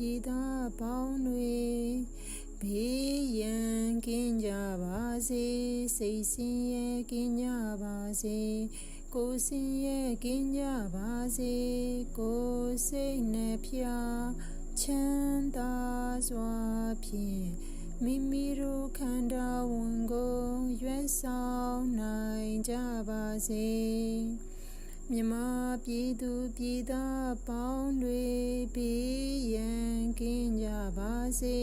ပြည်သားပေါင်းတွေဘေးရန်ကင်းကြပါစေစိတ်ဆင်းရဲကင်းကြပါစေကိုယ်ဆင်းရဲကင်းကြပါစေကိုယ်စိတ်နှဖျားချမ်းသာစွာဖြင့်မိမိတို့ခန္ဓာဝန်ကိုရွတ်ဆောင်နိုင်ကြပါစေမြမပြည်သူပြည်သားပေါင်းတွေဘေးရန်ကင်းကြပါစေ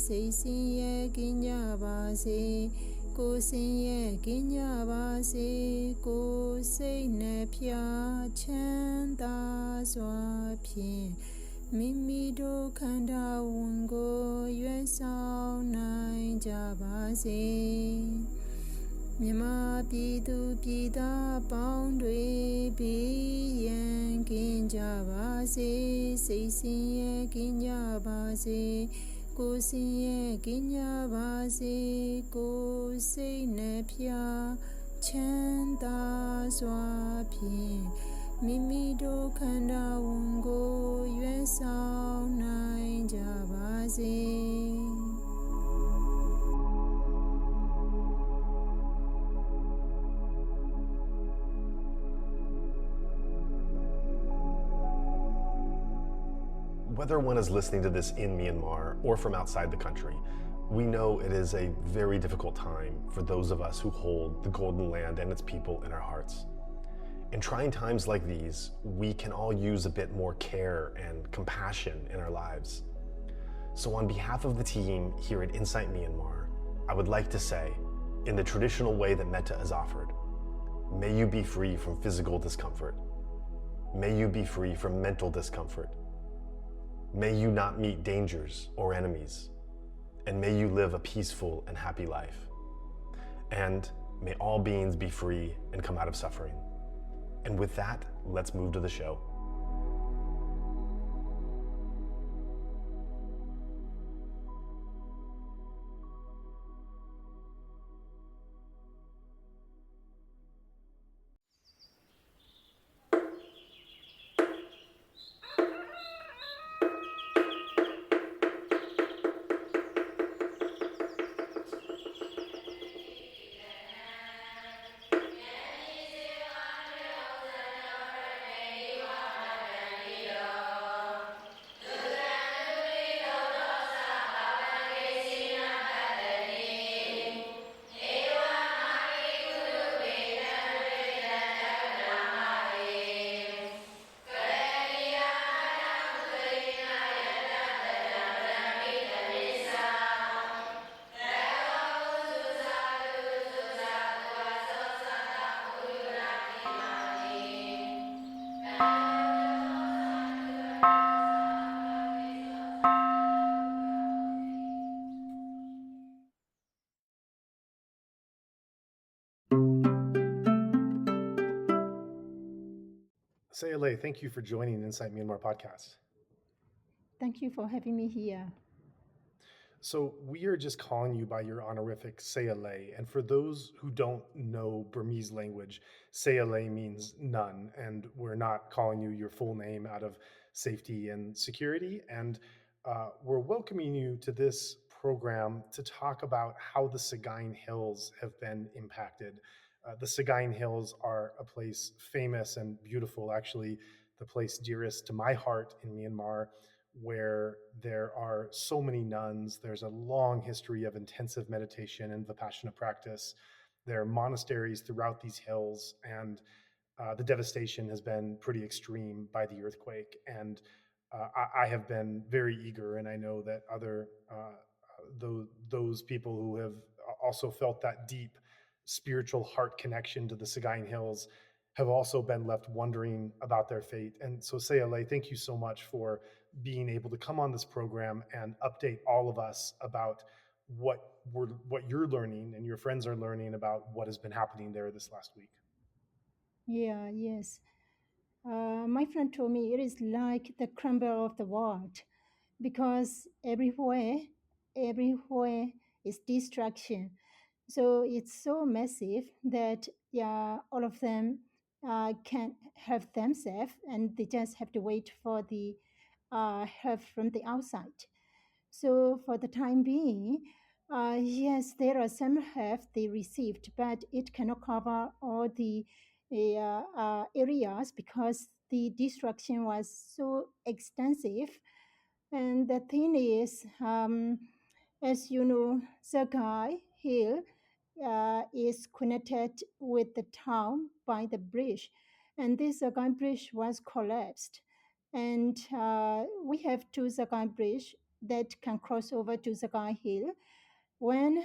စိတ်ဆင်းရဲကင်းကြပါစေကိုယ်ဆင်းရဲကင်းကြပါစေကိုယ်စိတ်နှဖျားချမ်းသာစွာဖြင့်မိမိတို့ခန္ဓာဝန်ကိုရွတ်ဆောင်နိုင်ကြပါစေမြမပြည်သူပြည်သားပေါင်းတွေဘေးရန်ကင်းကြပါစေစိတ်ဆင်းရဲကင်းကြပါစေကိုယ်ဆင်းရဲကင်းကြပါစေကိုယ်စိတ်နှဖျားချမ်းသာစွာဖြင့်မိမိတို့ခန္ဓာဝန်ကိုရွတ်ဆောင်နိုင်ကြပါစေ Whether one is listening to this in Myanmar or from outside the country, we know it is a very difficult time for those of us who hold the Golden Land and its people in our hearts. In trying times like these, we can all use a bit more care and compassion in our lives. So on behalf of the team here at Insight Myanmar, I would like to say, in the traditional way that Metta is offered, may you be free from physical discomfort. May you be free from mental discomfort. May you not meet dangers or enemies, and may you live a peaceful and happy life. And may all beings be free and come out of suffering. And with that, let's move to the show. Sayalay, thank you for joining Insight Myanmar podcast. Thank you for having me here. So we are just calling you by your honorific Sayalay. And for those who don't know Burmese language, Sayalay means nun. And we're not calling you your full name out of safety and security. And we're welcoming you to this program to talk about how the Sagaing Hills have been impacted. The Sagaing Hills are a place famous and beautiful, actually the place dearest to my heart in Myanmar, where there are so many nuns. There's a long history of intensive meditation and Vipassana practice. There are monasteries throughout these hills, and the devastation has been pretty extreme by the earthquake. And I have been very eager, and I know that other those people who have also felt that deep spiritual heart connection to the Sagaing Hills have also been left wondering about their fate. And so Sayalay, thank you so much for being able to come on this program and update all of us about what you're learning and your friends are learning about what has been happening there this last week. Yes. My friend told me it is like the crumble of the world because everywhere is destruction. So it's so massive that all of them can help themselves, and they just have to wait for the help from the outside. So for the time being, yes, there are some help they received, but it cannot cover all the areas because the destruction was so extensive. And the thing is, as you know, Sagaing Hill is connected with the town by the bridge, and this Sagaing bridge was collapsed. And we have two Sagaing bridge that can cross over to Sagaing Hill. One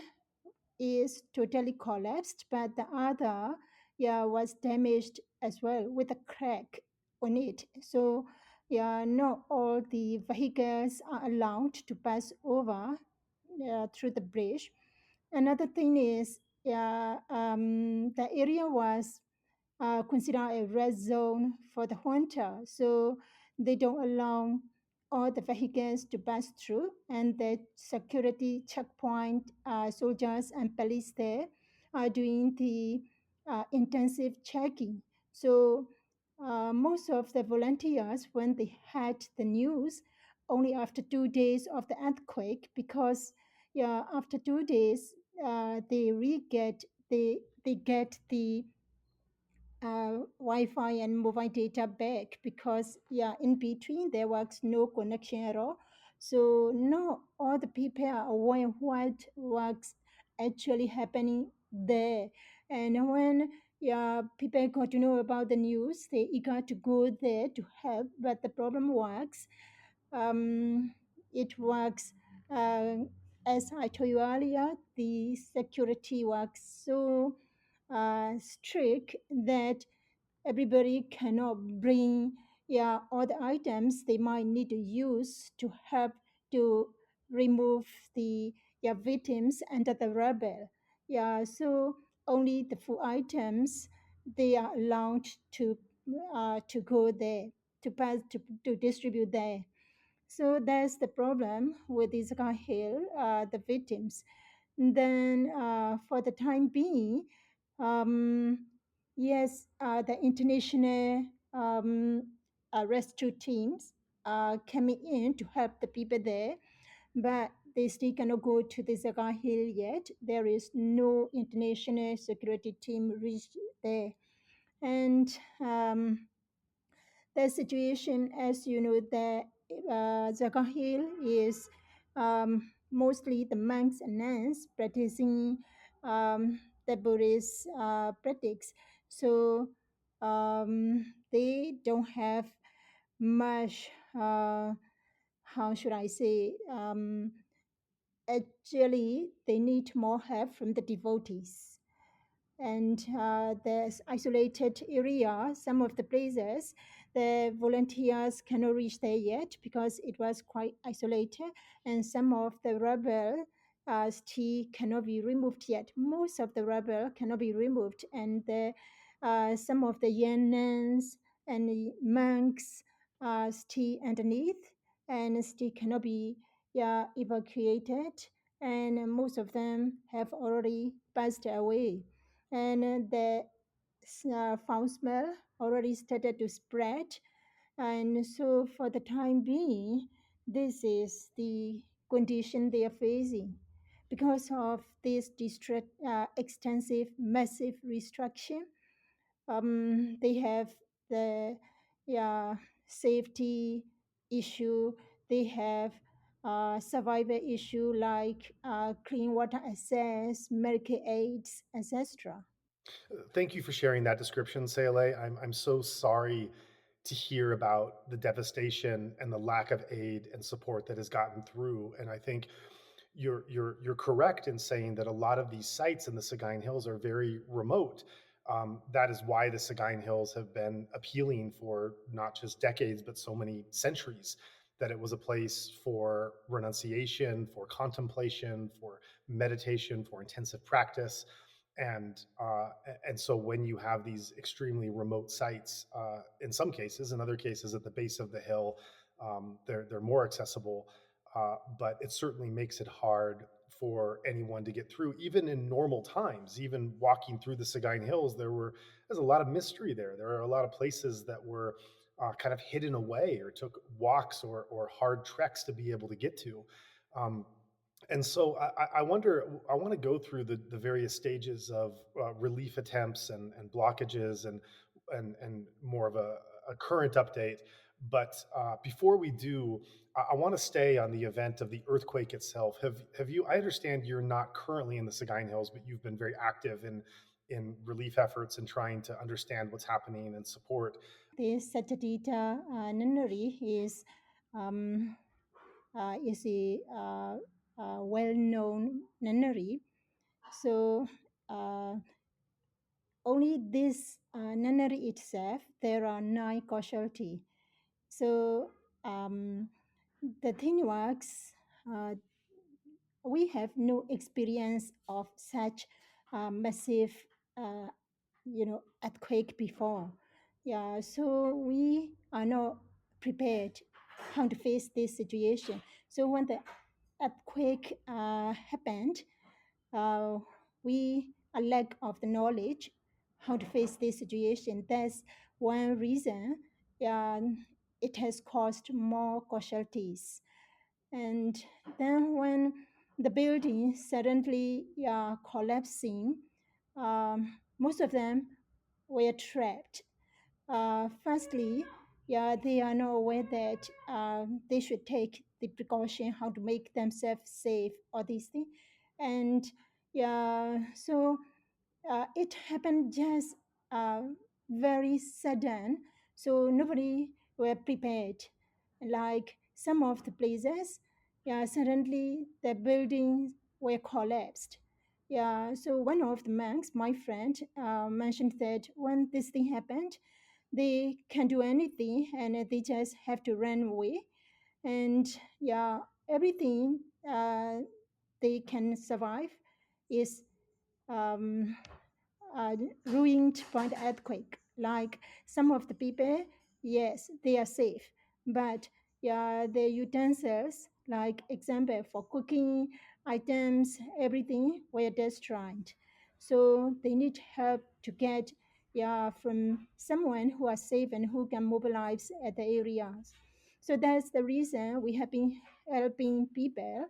is totally collapsed, but the other, was damaged as well with a crack on it. So, not all the vehicles are allowed to pass over through the bridge. Another thing is, the area was considered a red zone for the Junta, so they don't allow all the vehicles to pass through, and the security checkpoint soldiers and police there are doing the intensive checking. So most of the volunteers, when they had the news, only after 2 days of the earthquake, because after 2 days they get the Wi-Fi and mobile data back, because in between there was no connection at all. So not all the people are aware what was actually happening there. And when people got to know about the news, they eager to go there to help. But the problem was, it was as I told you earlier, the security was so strict that everybody cannot bring all the items they might need to use to help to remove the victims under the rubble. So only the food items they are allowed to go there, to pass to distribute there. So that's the problem with Sagaing Hill, the victims. Then, for the time being, um, yes, the international rescue teams are coming in to help the people there, but they still cannot go to the Sagaing Hill yet. There is no international security team reached there. And the situation, as you know, the Sagaing Hill is mostly the monks and nuns practicing the Buddhist practice. So they don't have much, how should I say, actually, they need more help from the devotees. And there's isolated area, some of the places, the volunteers cannot reach there yet because it was quite isolated, and some of the rubble still cannot be removed yet. Most of the rubble cannot be removed, and some of the young nuns and the monks are still underneath and still cannot be evacuated, and most of them have already passed away. And the foul smell already started to spread. And so, for the time being, this is the condition they are facing. Because of this extensive, massive restriction, they have the safety issue, they have survival issue like clean water access, medical aids, etc. Thank you for sharing that description, Sayalay. I'm so sorry to hear about the devastation and the lack of aid and support that has gotten through. And I think you're correct in saying that a lot of these sites in the Sagaing Hills are very remote. That is why the Sagaing Hills have been appealing for not just decades, but so many centuries. That it was a place for renunciation, for contemplation, for meditation, for intensive practice, and so when you have these extremely remote sites, in some cases, in other cases, at the base of the hill, they're more accessible. But it certainly makes it hard for anyone to get through, even in normal times. Even walking through the Sagaing Hills, there's a lot of mystery there. There are a lot of places that were kind of hidden away or took walks or hard treks to be able to get to. Um, and so I wonder, I want to go through the various stages of relief attempts and blockages and more of a current update. But before we do, I want to stay on the event of the earthquake itself. Have you? I understand you're not currently in the Sagaing Hills, but you've been very active in relief efforts and trying to understand what's happening and support. This Satadita nunnery is a well-known nunnery. So only this nunnery itself, there are 9 casualties. So the thing works, we have no experience of such massive, earthquake before. Yeah, so we are not prepared how to face this situation. So when the earthquake happened, we a lack of the knowledge how to face this situation. That's one reason. It has caused more casualties. And then when the building suddenly collapsing, most of them were trapped. Firstly, they are not aware that they should take the precaution how to make themselves safe, all these things. And so it happened just very sudden, so nobody were prepared. Like some of the places, suddenly the buildings were collapsed. So one of the monks, my friend, mentioned that when this thing happened, they can't do anything and they just have to run away. And everything they can survive is um, ruined by the earthquake. Like some of the people, yes, they are safe, but their utensils, like example for cooking items, everything were destroyed. So they need help to get from someone who are safe and who can mobilize at the areas. So that's the reason we have been helping people,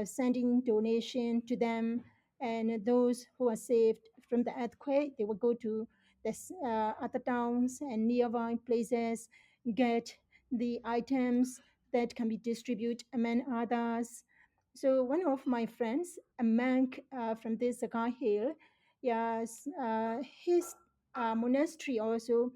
sending donation to them, and those who are saved from the earthquake, they will go to the other towns and nearby places, get the items that can be distributed among others. So one of my friends, a monk from this Sagaing Hill, yes, his monastery also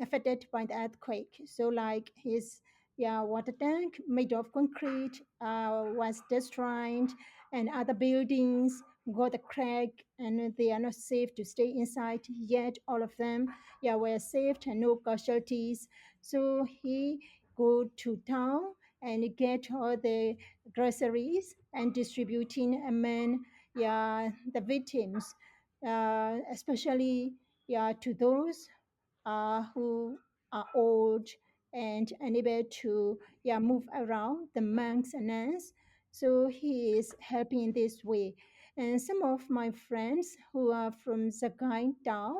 affected by the earthquake. So like his water tank made of concrete was destroyed, and other buildings got a crack and they are not safe to stay inside. Yet all of them were saved and no casualties. So he go to town and get all the groceries and distributing among the victims, especially to those who are old and unable to move around, the monks and nuns. So he is helping in this way. And some of my friends who are from Sagaing town,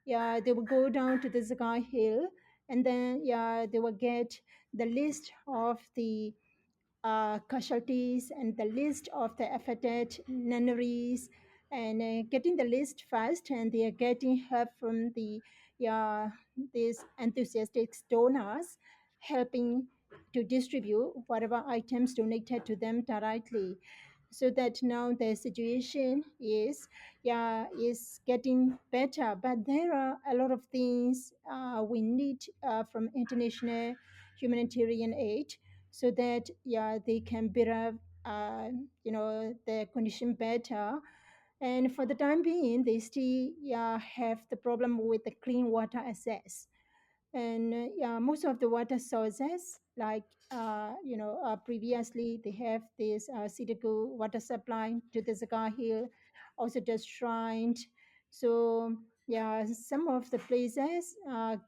they will go down to the Sagaing Hill, and then they will get the list of the casualties and the list of the affected nunneries, and getting the list fast, and they are getting help from these enthusiastic donors, helping to distribute whatever items donated to them directly, so that now the situation is getting better. But there are a lot of things we need from international humanitarian aid, so that they can better the condition better. And for the time being, they still have the problem with the clean water access. And most of the water sources, like previously they have this Sidagul water supply to the Sagaing Hill, also destroyed. So some of the places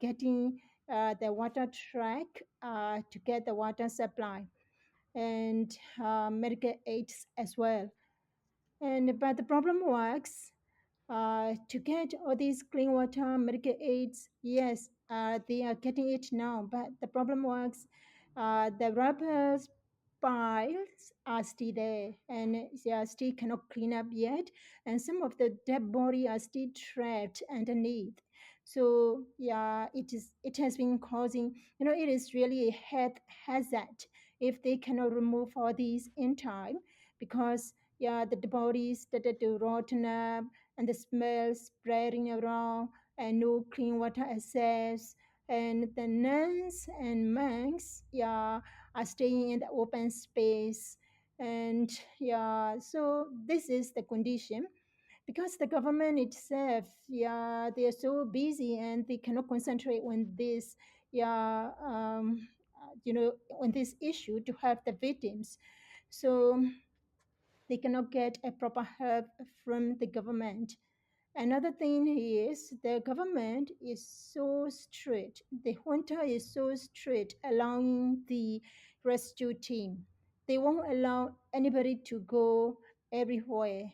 getting the water track to get the water supply, and medical aids as well. And but the problem was to get all these clean water, medical aids. Yes, they are getting it now. But the problem was the rubber piles are still there, and they are still cannot clean up yet, and some of the dead body are still trapped underneath. So yeah, it has been causing, it is really a health hazard if they cannot remove all these in time, because yeah, the bodies started to rotten up and the smell spreading around and no clean water access, and the nuns and monks, yeah, are staying in the open space. And yeah, so this is the condition, because the government itself, yeah, they are so busy and they cannot concentrate on this, yeah, on this issue to help the victims. So they cannot get a proper help from the government. Another thing is the government is so strict. The junta is so strict, allowing the rescue team. They won't allow anybody to go everywhere.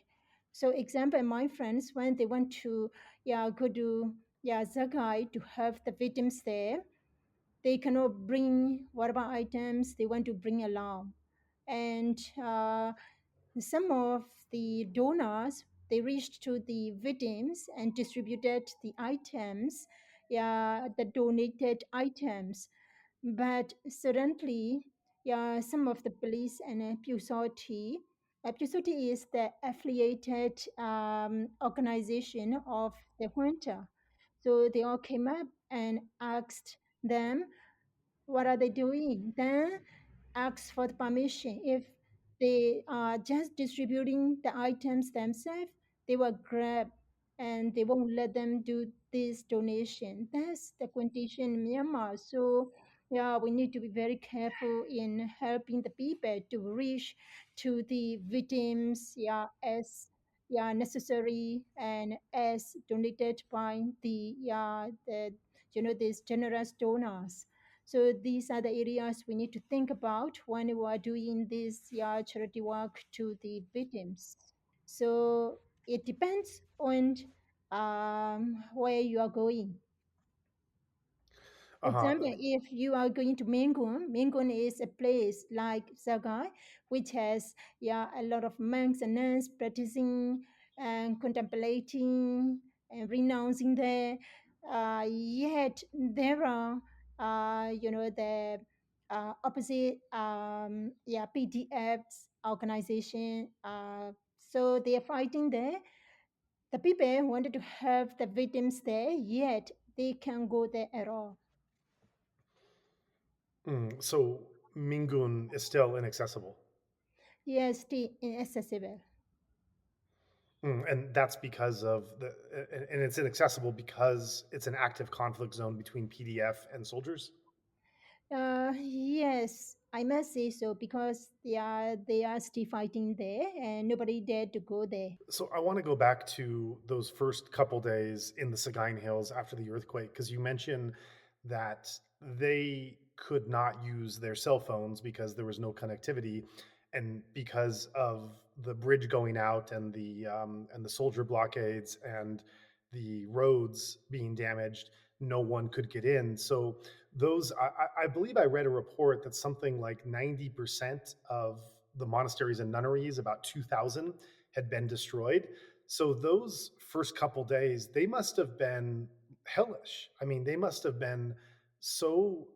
So, example, my friends, when they want to, yeah, go to, yeah, Zagai to help the victims there, they cannot bring whatever items they want to bring along. And some of the donors, they reached to the victims and distributed the items, yeah, the donated items. But suddenly, yeah, some of the police and Pusoti is the affiliated organization of the junta. So they all came up and asked them, what are they doing? Then ask for the permission. If they are just distributing the items themselves, they will grab and they won't let them do this donation. That's the condition in Myanmar. So yeah, we need to be very careful in helping the people to reach to the victims, yeah, as yeah necessary and as donated by the these generous donors. So these are the areas we need to think about when we are doing this, yeah, charity work to the victims. So it depends on where you are going. Uh-huh. Example, if you are going to Mingun is a place like Sagai, which has, yeah, a lot of monks and nuns practicing and contemplating and renouncing there. Yet there are, the opposite, yeah, PDFs organization. So they are fighting there. The people wanted to have the victims there, yet they can't go there at all. So Mingun is still inaccessible. Yes, the inaccessible. And that's because of and it's inaccessible because it's an active conflict zone between PDF and soldiers. Yes, I must say so, because they are still fighting there and nobody dared to go there. So I want to go back to those first couple days in the Sagaing Hills after the earthquake, because you mentioned that they could not use their cell phones because there was no connectivity, and because of the bridge going out and the soldier blockades and the roads being damaged, no one could get in. So those, I believe I read a report that something like 90% of the monasteries and nunneries, about 2,000, had been destroyed. So those first couple days, they must have been hellish. I mean, they must have been so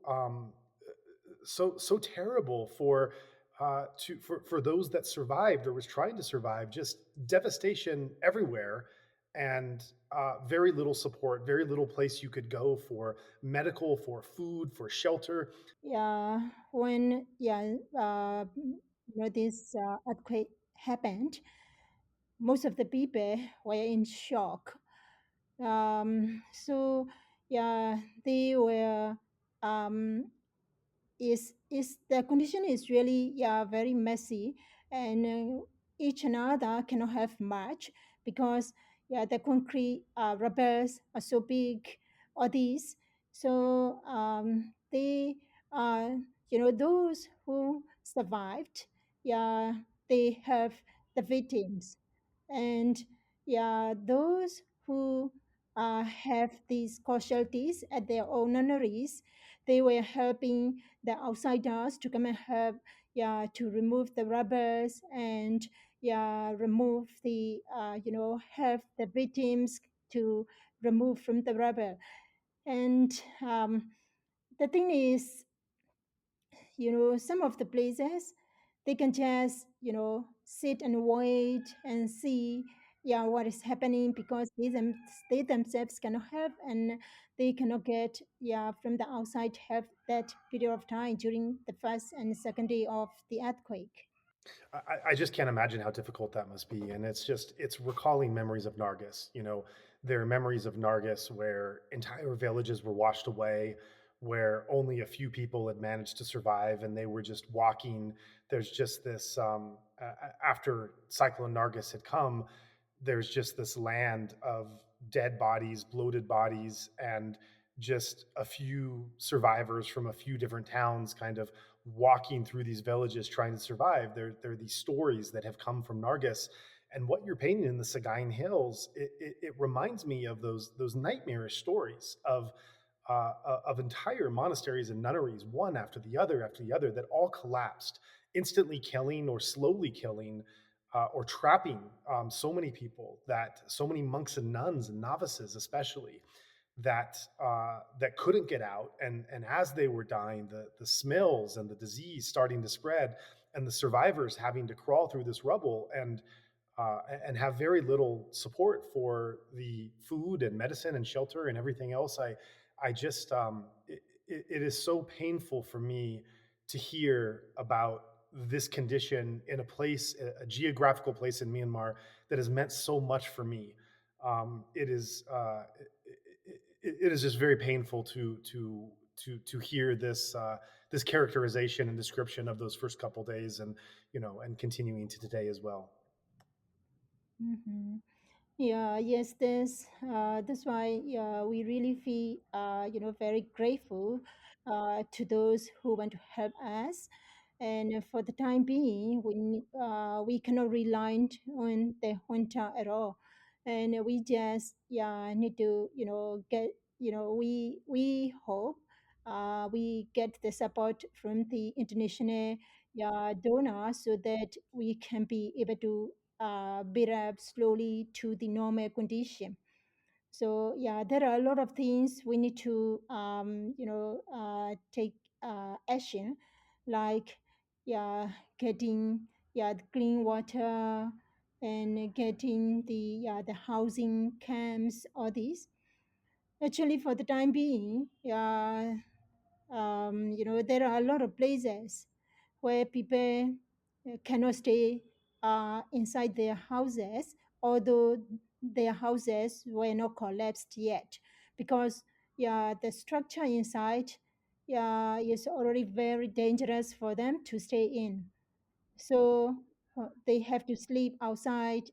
so terrible for for those that survived or was trying to survive. Just devastation everywhere, and very little support, very little place you could go for medical, for food, for shelter. Yeah, when this earthquake happened, most of the people were in shock. So yeah, they were um, is the condition is really, yeah, very messy, and each another cannot have much, because yeah, the concrete rubbers are so big, or these. So they those who survived, yeah, they have the victims, and yeah, those who have these casualties at their own nunneries. They were helping the outsiders to come and help, yeah, to remove the rubbers and yeah, remove the help the victims to remove from the rubber. And the thing is, some of the places they can just sit and wait and see, yeah, what is happening, because they themselves cannot help, and they cannot get, yeah, from the outside help that period of time during the first and second day of the earthquake. I just can't imagine how difficult that must be. And it's recalling memories of Nargis. There are memories of Nargis where entire villages were washed away, where only a few people had managed to survive and they were just walking. There's just this, after Cyclone Nargis had come, there's just this land of dead bodies, bloated bodies, and just a few survivors from a few different towns kind of walking through these villages trying to survive. There are these stories that have come from Nargis. And what you're painting in the Sagaing Hills, it reminds me of those nightmarish stories of entire monasteries and nunneries, one after the other, that all collapsed, instantly killing or slowly killing or trapping so many people, that so many monks and nuns and novices, especially, that couldn't get out, and as they were dying, the smells and the disease starting to spread, and the survivors having to crawl through this rubble and have very little support for the food and medicine and shelter and everything else. I just it is so painful for me to hear about this condition in a place, a geographical place in Myanmar that has meant so much for me. It is it is just very painful to hear this characterization and description of those first couple days, and continuing to today as well. Mhm. Yeah, yes, that's why, yeah, we really feel very grateful to those who want to help us. And for the time being, we cannot rely on the junta at all, and we just, yeah, need to get, we hope we get the support from the international, yeah, donors, so that we can be able to build up slowly to the normal condition. So yeah, there are a lot of things we need to take action, like, yeah, getting, yeah, the clean water, and getting the housing camps, all these. Actually, for the time being, yeah, there are a lot of places where people cannot stay inside their houses, although their houses were not collapsed yet, because, yeah, the structure inside, yeah, is already very dangerous for them to stay in. So they have to sleep outside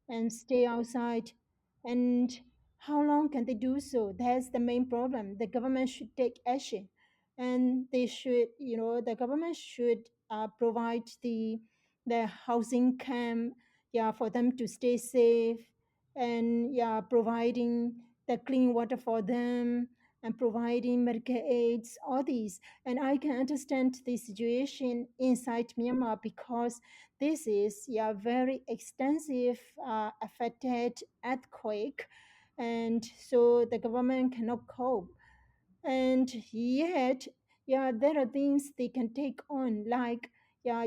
and stay outside. And how long can they do so? That's the main problem. The government should take action, and they should, the government should provide the housing camp, yeah, for them to stay safe, and yeah, providing the clean water for them, and providing medical aids, all these. And I can understand the situation inside Myanmar, because this is, yeah, very extensive affected earthquake, and so the government cannot cope. And yet, yeah, there are things they can take on, like, yeah,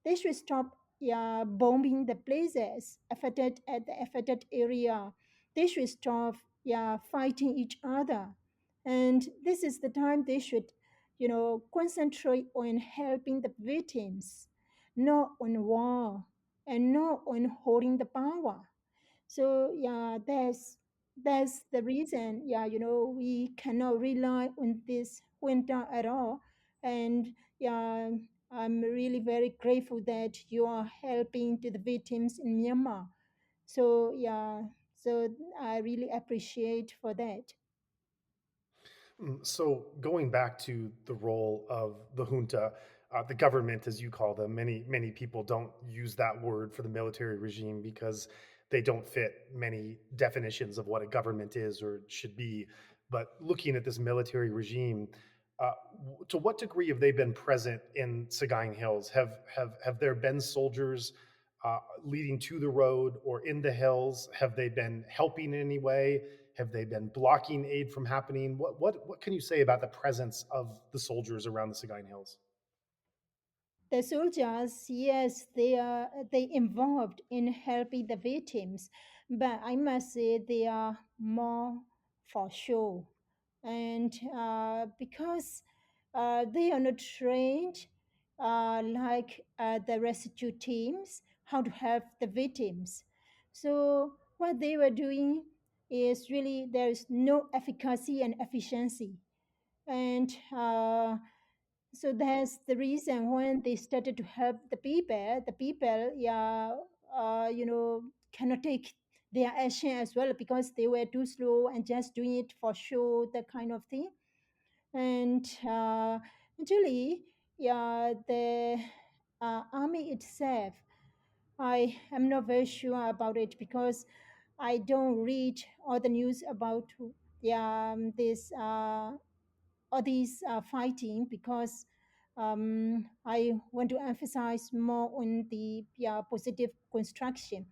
they should stop, yeah, bombing the places affected at the affected area. They should stop, yeah, fighting each other. And this is the time they should, concentrate on helping the victims, not on war, and not on holding the power. So yeah, that's the reason. Yeah, we cannot rely on this winter at all. And yeah, I'm really very grateful that you are helping to the victims in Myanmar. So yeah, so I really appreciate for that. So going back to the role of the junta, the government, as you call them, many people don't use that word for the military regime because they don't fit many definitions of what a government is or should be. But looking at this military regime, to what degree have they been present in Sagaing Hills? Have there been soldiers leading to the road or in the hills? Have they been helping in any way? Have they been blocking aid from happening? What can you say about the presence of the soldiers around the Sagaing Hills? The soldiers, yes, they involved in helping the victims, but I must say they are more for show, and because they are not trained like the rescue teams how to help the victims. So what they were doing is really there is no efficacy and efficiency, and so that's the reason when they started to help the people, yeah, cannot take their action as well because they were too slow and just doing it for show, that kind of thing. And actually, yeah, the army itself, I am not very sure about it because I don't read all the news about this all these fighting because I want to emphasize more on the positive construction.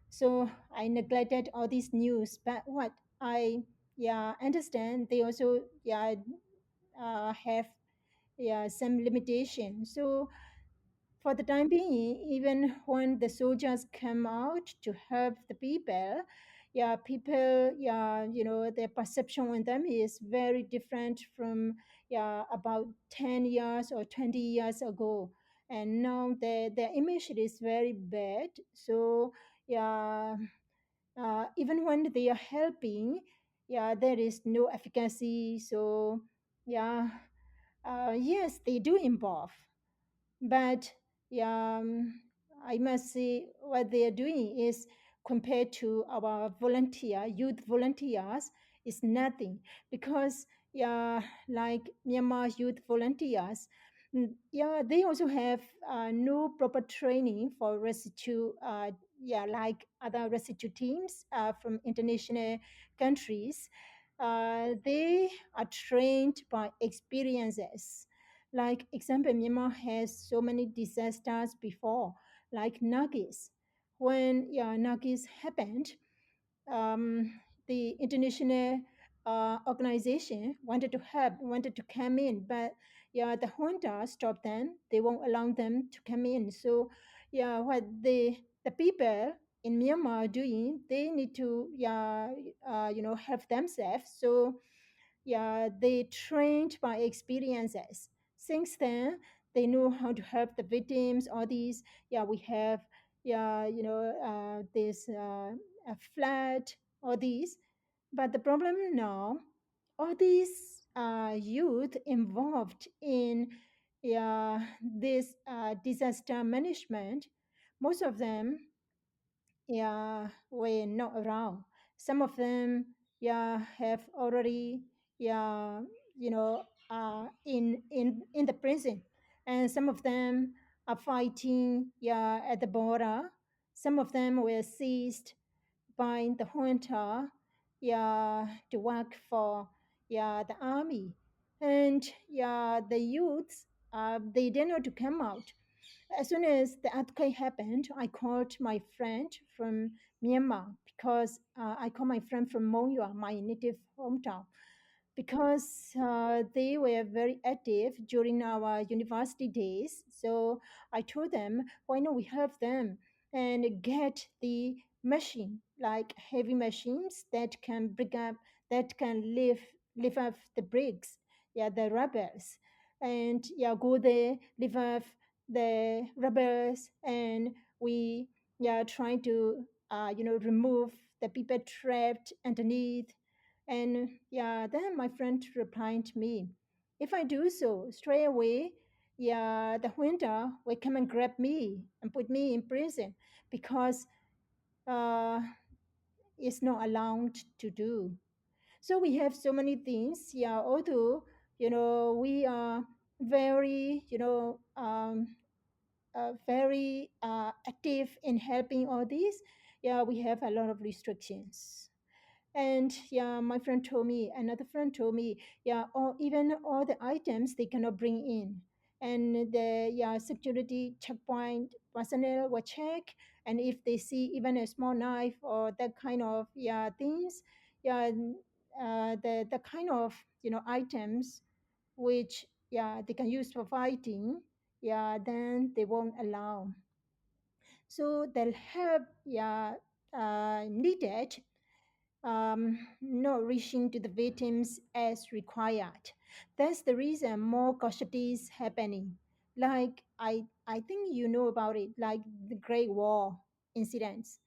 So I neglected all these news. But what I understand, they also have some limitation. So for the time being, even when the soldiers come out to help the people, people, their perception on them is very different from, about 10 years or 20 years ago. And now their image is very bad. So, yeah, even when they are helping, there is no efficacy. So, yeah, yes, they do involve. But I must say what they are doing is compared to our youth volunteers, is nothing because like Myanmar youth volunteers, they also have no proper training for rescue. Like other rescue teams from international countries, they are trained by experiences. Like example, Myanmar has so many disasters before, like Nagis. When Nagis happened, the international organization wanted to help, wanted to come in, but the junta stopped them. They won't allow them to come in. So what the people in Myanmar are doing, they need to help themselves. So they trained by experiences. Since then, they know how to help the victims. All these, we have, this flood, all these. But the problem now, all these youth involved in this disaster management, most of them were not around. Some of them have already in the prison, and some of them are fighting at the border. Some of them were seized by the junta to work for the army. And the youths, they dare not to come out. As soon as the earthquake happened, I called my friend from Myanmar because I called my friend from Mongyua, my native hometown, because they were very active during our university days. So I told them, why not we help them and get the machine, like heavy machines that can bring up, that can lift up the bricks, the rubbers, and go there, lift up the rubbers, and we trying to remove the people trapped underneath. And then my friend replied to me, if I do so straight away, the winter will come and grab me and put me in prison because uh, it's not allowed to do. So we have so many things. Although we are very very active in helping all these. yeah, we have a lot of restrictions. And yeah, my friend told me, another friend told me, yeah, or even all the items they cannot bring in. And the yeah security checkpoint personnel will check, and if they see even a small knife or that kind of yeah things, yeah, the kind of items which yeah they can use for fighting, yeah, then they won't allow. So they'll help yeah needed, not reaching to the victims as required. That's the reason more casualties happening. Like I think you know about it, like the Great War incidents.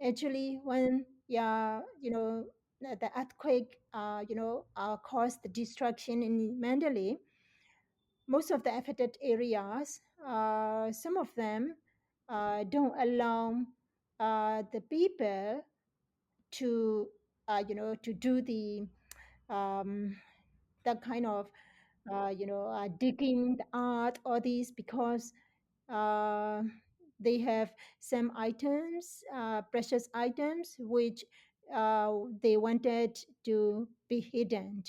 Actually, when yeah, the earthquake, caused the destruction in Mandalay, most of the affected areas, some of them don't allow the people to to do the um, that kind of digging the art or these, because uh, they have some items, precious items, which they wanted to be hidden.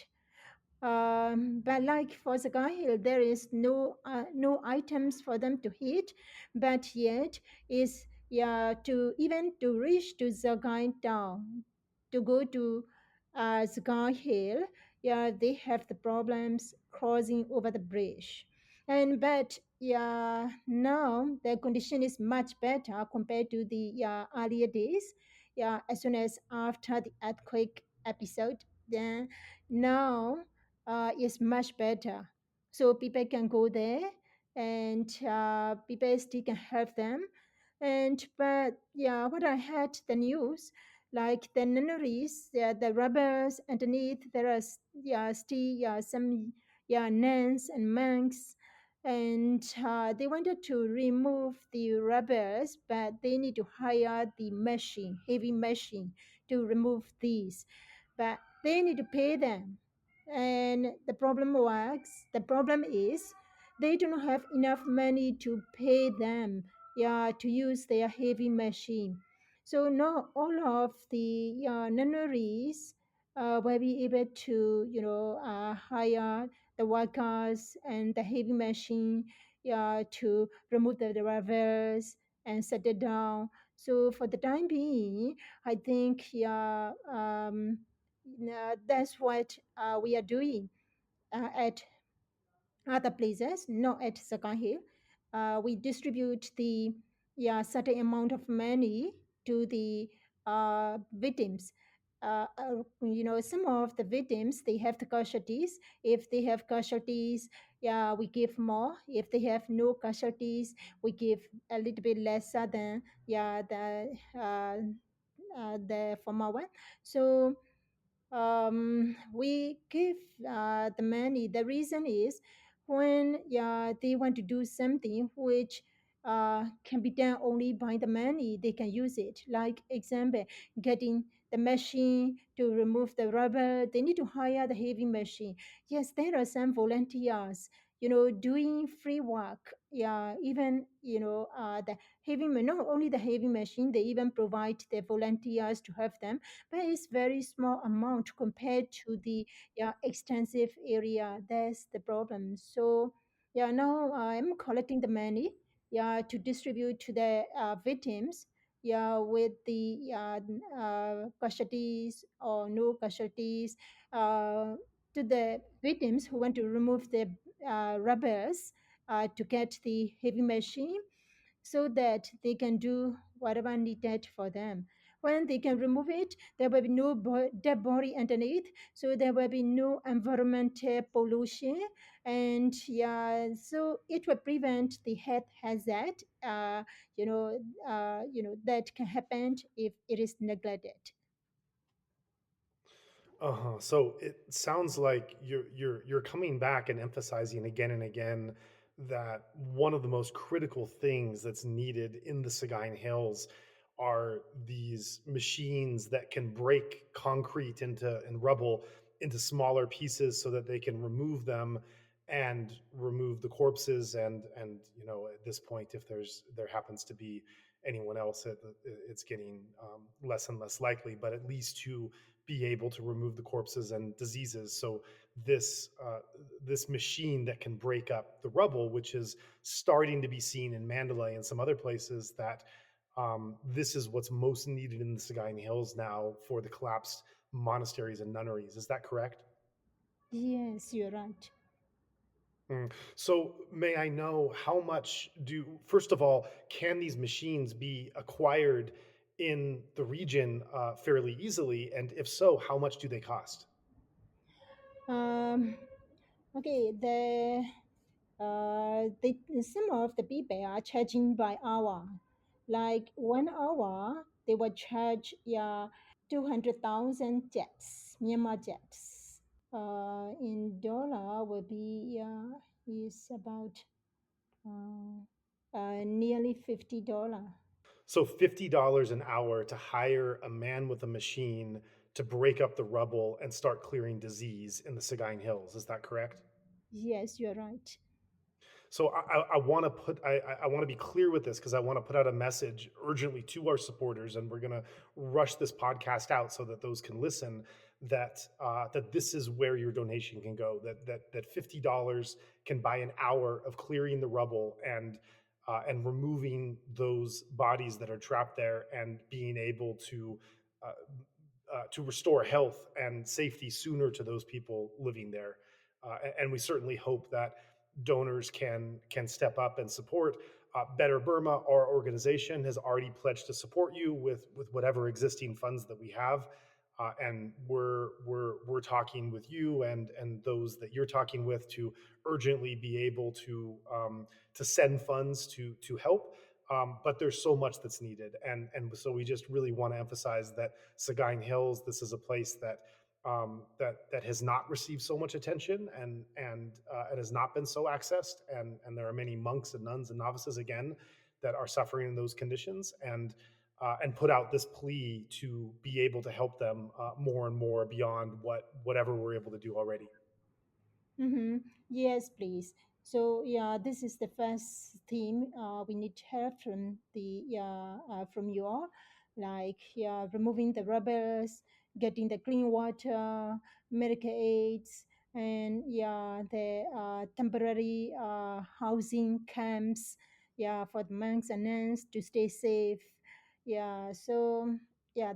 But like for Sagaing Hill, there is no items for them to hit, but yet is yeah to even to reach to Sagaing town, to go to Sagaing Hill, yeah, they have the problems crossing over the bridge. And but yeah, now the condition is much better compared to the yeah earlier days. Yeah, as soon as after the earthquake episode, then now is much better. So people can go there, and people still can help them. And but yeah, what I had the news, like the nunneries, the rubbers underneath, there are yeah still yeah some yeah nuns and monks, and they wanted to remove the rubbers, but they need to hire the machine, heavy machine, to remove these, but they need to pay them. And the problem is they do not have enough money to pay them, yeah, to use their heavy machine. So not all of the nunneries will be able to hire the workers and the heavy machine, yeah, to remove the drivers and set it down. So for the time being, I think yeah, that's what we are doing at other places, not at Sagaing Hill. We distribute the yeah certain amount of money to the victims. Some of the victims, they have the casualties. If they have casualties, yeah, we give more. If they have no casualties, we give a little bit lesser than yeah the former one. So we give the money. The reason is when yeah, they want to do something which can be done only by the money, they can use it. Like example, getting the machine to remove the rubber, they need to hire the heavy machine. Yes, there are some volunteers, doing free work. Yeah, even the not only the heavy machine, they even provide the volunteers to help them, but it's very small amount compared to the yeah extensive area. That's the problem. So yeah, now I'm collecting the money, yeah, to distribute to the victims, yeah, with the casualties or no casualties, to the victims who want to remove the rubbers to get the heavy machine, so that they can do whatever needed for them. When they can remove it, there will be no dead body underneath, so there will be no environmental pollution, and yeah, so it will prevent the health hazard. That can happen if it is neglected. Uh-huh. So it sounds like you're coming back and emphasizing again and again that one of the most critical things that's needed in the Sagaing Hills are these machines that can break concrete into and rubble into smaller pieces so that they can remove them and remove the corpses, and at this point, if there happens to be anyone else, it's getting less and less likely, but at least to be able to remove the corpses and diseases. So this machine that can break up the rubble, which is starting to be seen in Mandalay and some other places, that this is what's most needed in the Sagaing Hills now for the collapsed monasteries and nunneries. Is that correct? Yes, you're right. So may I know how much first of all, can these machines be acquired in the region fairly easily? And if so, how much do they cost? Um, okay, some of the people are charging by hour. Like 1 hour, they will charge 200,000 jets, Myanmar jets. In dollar will be is about uh, nearly $50. So $50 an hour to hire a man with a machine to break up the rubble and start clearing disease in the Sagaing Hills. Is that correct? Yes, you're right. So I want to I want to be clear with this because I want to put out a message urgently to our supporters, and we're going to rush this podcast out so that those can listen. That this is where your donation can go. That $50 can buy an hour of clearing the rubble and removing those bodies that are trapped there, and being able uh, to restore health and safety sooner to those people living there. And we certainly hope that donors can step up and support. Better Burma, our organization, has already pledged to support you with whatever existing funds that we have, and we're talking with you and those that you're talking with to urgently be able to send funds to help. But there's so much that's needed, and so we just really want to emphasize that Sagaing Hills, this is a place that has not received so much attention, and it has not been so accessed, and there are many monks and nuns and novices again that are suffering in those conditions, and put out this plea to be able to help them more and more beyond whatever we're able to do already. Mm-hmm. Yes, please. So yeah, this is the first theme. We need help from the from you all, like removing the rubbers, getting the clean water, medical aids, and the temporary housing camps. For the monks and nuns to stay safe. So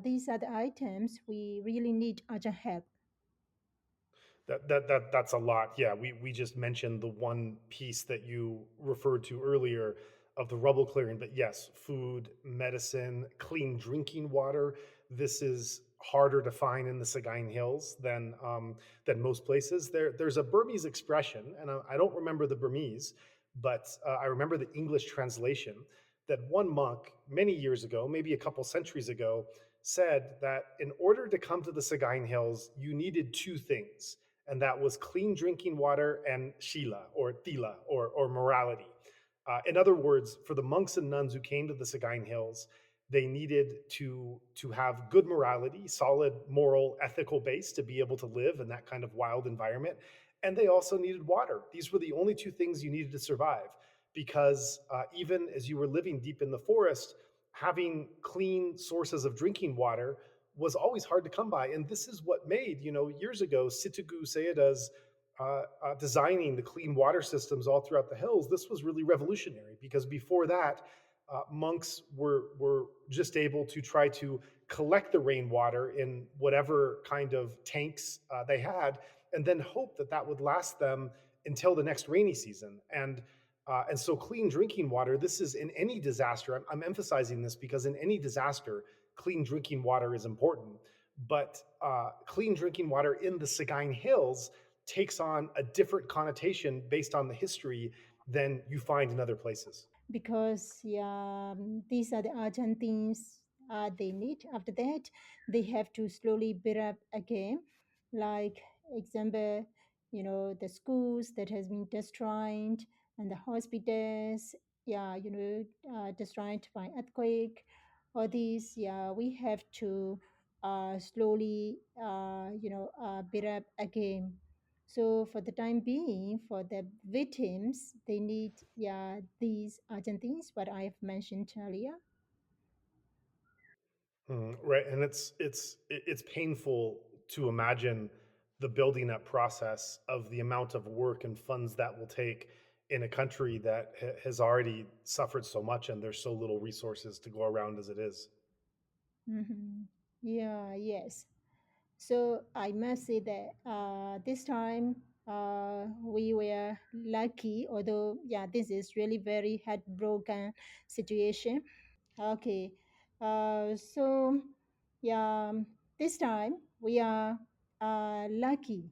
these are the items we really need urgent help. That's a lot. Yeah, we just mentioned the one piece that you referred to earlier of the rubble clearing, but yes, food, medicine, clean drinking water. This is harder to find in the Sagaing Hills than most places. There's a Burmese expression, and I don't remember the Burmese, but I remember the English translation that one monk many years ago, maybe a couple centuries ago, said that in order to come to the Sagaing Hills, you needed two things, and that was clean drinking water and shila or tila or morality. In other words, for the monks and nuns who came to the Sagaing Hills, they needed to have good morality, solid moral, ethical base to be able to live in that kind of wild environment, and they also needed water. These were the only two things you needed to survive, because even as you were living deep in the forest, having clean sources of drinking water was always hard to come by. And this is what made, years ago, Sitagu Sayadaw's designing the clean water systems all throughout the hills. This was really revolutionary because before that, monks were just able to try to collect the rainwater in whatever kind of tanks they had, and then hope that that would last them until the next rainy season. And so clean drinking water, this is in any disaster. I'm emphasizing this because in any disaster, clean drinking water is important. But clean drinking water in the Sagaing Hills takes on a different connotation based on the history than you find in other places. Because these are the urgent things they need. After that, they have to slowly build up again. Like example, the schools that has been destroyed and the hospitals, destroyed by earthquake. All these, we have to slowly, build up again. So for the time being, for the victims, they need these urgent things what I have mentioned earlier. Right, and it's painful to imagine the building up process of the amount of work and funds that will take in a country that has already suffered so much, and there's so little resources to go around as it is. Hmm. Yeah, yes. So I must say that this time we were lucky, although, yeah, this is really very heartbroken situation. Okay. So, yeah, this time we are lucky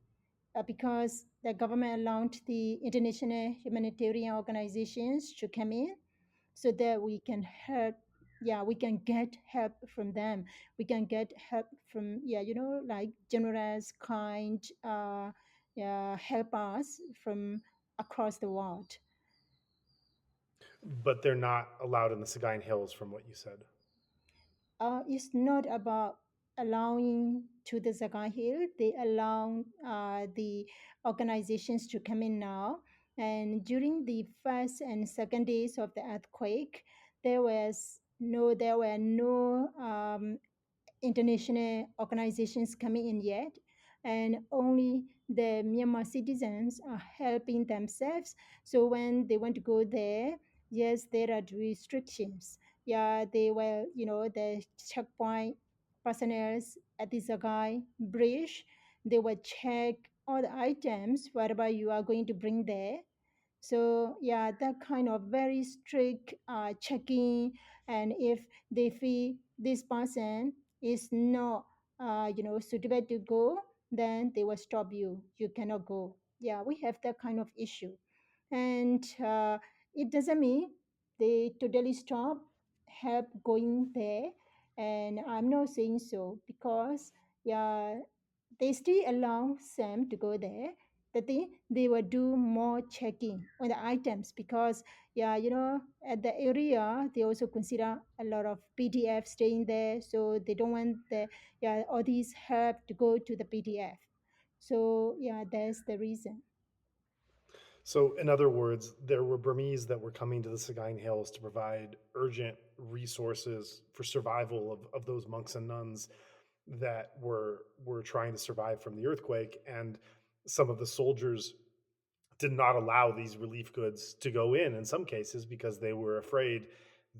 because the government allowed the international humanitarian organizations to come in so that we can help. Yeah, we can get help from them. We can get help from, yeah, like generous, kind, yeah, help us from across the world. But they're not allowed in the Sagaing Hills, from what you said. It's not about allowing to the Sagaing Hill. They allow the organizations to come in now. And during the first and second days of the earthquake, there were no international organizations coming in yet, and only the Myanmar citizens are helping themselves. So when they want to go there, yes, there are restrictions. Yeah, they were, the checkpoint personnel at the Sagai bridge, they will check all the items, whatever you are going to bring there. So yeah, that kind of very strict checking, and if they feel this person is not, suitable to go, then they will stop you. You cannot go. Yeah, we have that kind of issue, and it doesn't mean they totally stop help going there. And I'm not saying so because, yeah, they still allow Sam to go there. The thing, they will do more checking on the items because, yeah, at the area they also consider a lot of PDF staying there, so they don't want the, yeah, all these help to go to the PDF. So yeah, that's the reason. So, in other words, there were Burmese that were coming to the Sagaing Hills to provide urgent resources for survival of those monks and nuns that were trying to survive from the earthquake, and some of the soldiers did not allow these relief goods to go in some cases because they were afraid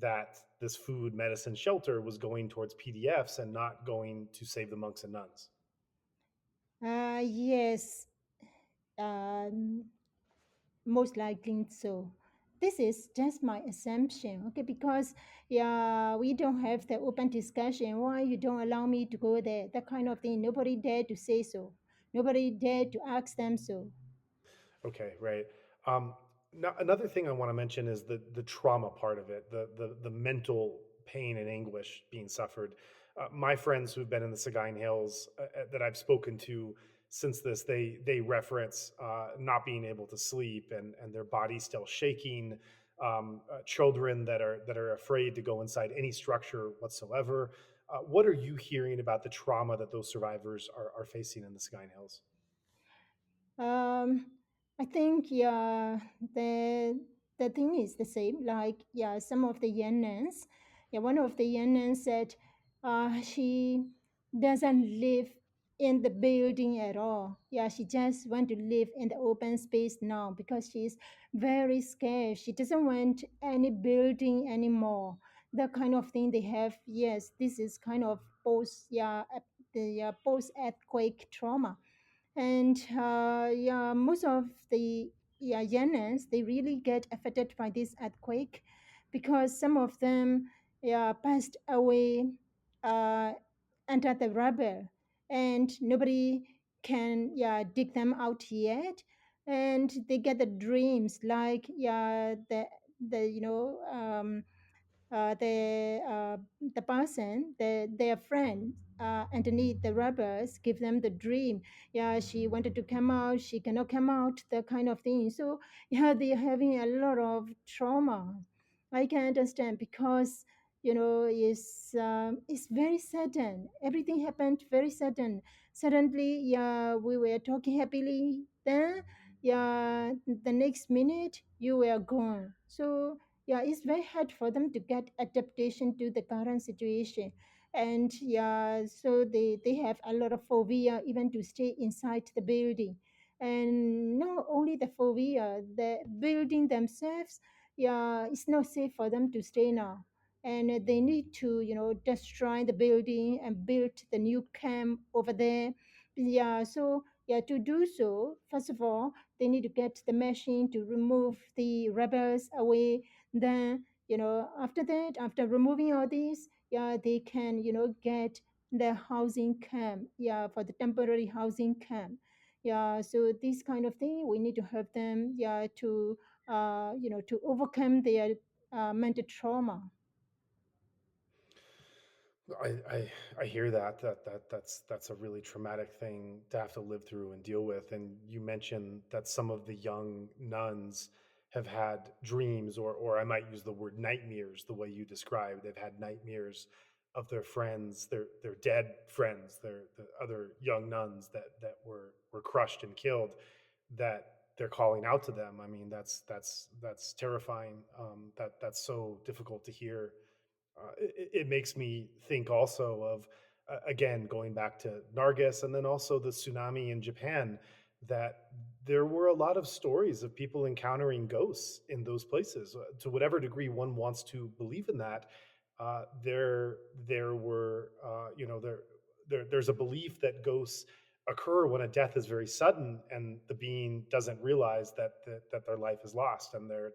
that this food, medicine, shelter was going towards PDFs and not going to save the monks and nuns. Yes, um, most likely so. This is just my assumption, okay? Because, yeah, we don't have the open discussion. Why you don't allow me to go there? That kind of thing. Nobody dared to say so. Nobody dared to ask them so. Okay, right. Um, Now, another thing I want to mention is the trauma part of it, the mental pain and anguish being suffered. My friends who've been in the Sagaing Hills that I've spoken to since this, they reference not being able to sleep and their body still shaking. Children that are afraid to go inside any structure whatsoever. What are you hearing about the trauma that those survivors are facing in the Sagaing Hills? Um, I think, yeah, the thing is the same. Like, yeah, some of the young nuns, yeah, one of the young nuns said she doesn't live in the building at all. Yeah, she just want to live in the open space now because she's very scared. She doesn't want any building anymore. The kind of thing they have. Yes, this is kind of post, yeah, the post earthquake trauma. And yeah, most of the, yeah, Yemenis, they really get affected by this earthquake because some of them, yeah, passed away uh, under the rubble, and nobody can, yeah, dig them out yet. And they get the dreams like, yeah, the the person, their friend underneath the rubbers give them the dream. Yeah, she wanted to come out, she cannot come out, that kind of thing. So yeah, they're having a lot of trauma. I can understand because, it's very sudden. Everything happened very sudden. Suddenly, yeah, we were talking happily. Then, yeah, the next minute you were gone. So yeah, it's very hard for them to get adaptation to the current situation. And yeah, so they have a lot of phobia even to stay inside the building. And not only the phobia, the building themselves, yeah, it's not safe for them to stay now. And they need to, destroy the building and build the new camp over there. Yeah, so yeah, to do so, first of all, they need to get the machine to remove the rebels away. Then, after that, after removing all these, yeah, they can, get the housing camp, yeah, for the temporary housing camp. Yeah, so this kind of thing, we need to help them, yeah, to overcome their mental trauma. I hear that's a really traumatic thing to have to live through and deal with. And you mentioned that some of the young nuns have had dreams, or I might use the word nightmares, the way you described. They've had nightmares of their friends, their dead friends, the other young nuns that were crushed and killed. That they're calling out to them. I mean, that's terrifying. That's so difficult to hear. It makes me think also of, again, going back to Nargis and then also the tsunami in Japan, that there were a lot of stories of people encountering ghosts in those places. To whatever degree one wants to believe in that, there were, there's a belief that ghosts occur when a death is very sudden and the being doesn't realize that their life is lost and they're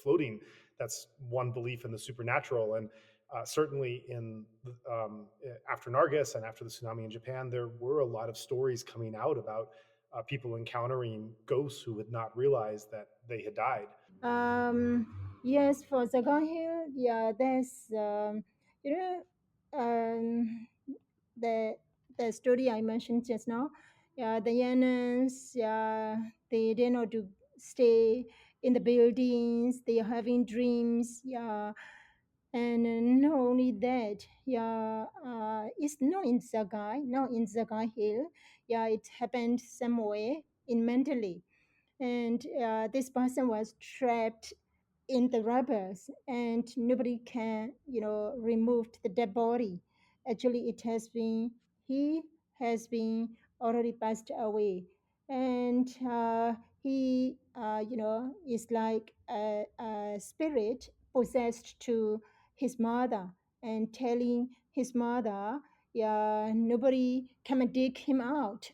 floating. That's one belief in the supernatural. And certainly after Nargis and after the tsunami in Japan, there were a lot of stories coming out about people encountering ghosts who had not realized that they had died. Yes, for Sagaing Hill, yeah, there's, you know, um, the the story I mentioned just now. Yeah, the Yanans, yeah, they didn't know to stay in the buildings. They are having dreams. Yeah, and not only that, yeah, it's not in Sagaing Hill. Yeah, it happened somewhere in Mandalay, and this person was trapped in the rubbers, and nobody can, remove the dead body. Actually, he has been already passed away. And he, is like a spirit possessed to his mother, and telling his mother, yeah, nobody come and dig him out.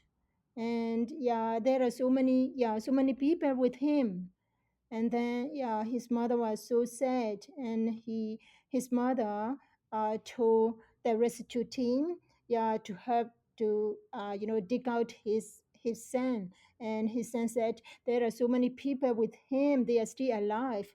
And yeah, there are so many people with him. And then yeah, his mother was so sad, and his mother told the rescue team, yeah, to help to dig out his son. And his son said, there are so many people with him, they are still alive.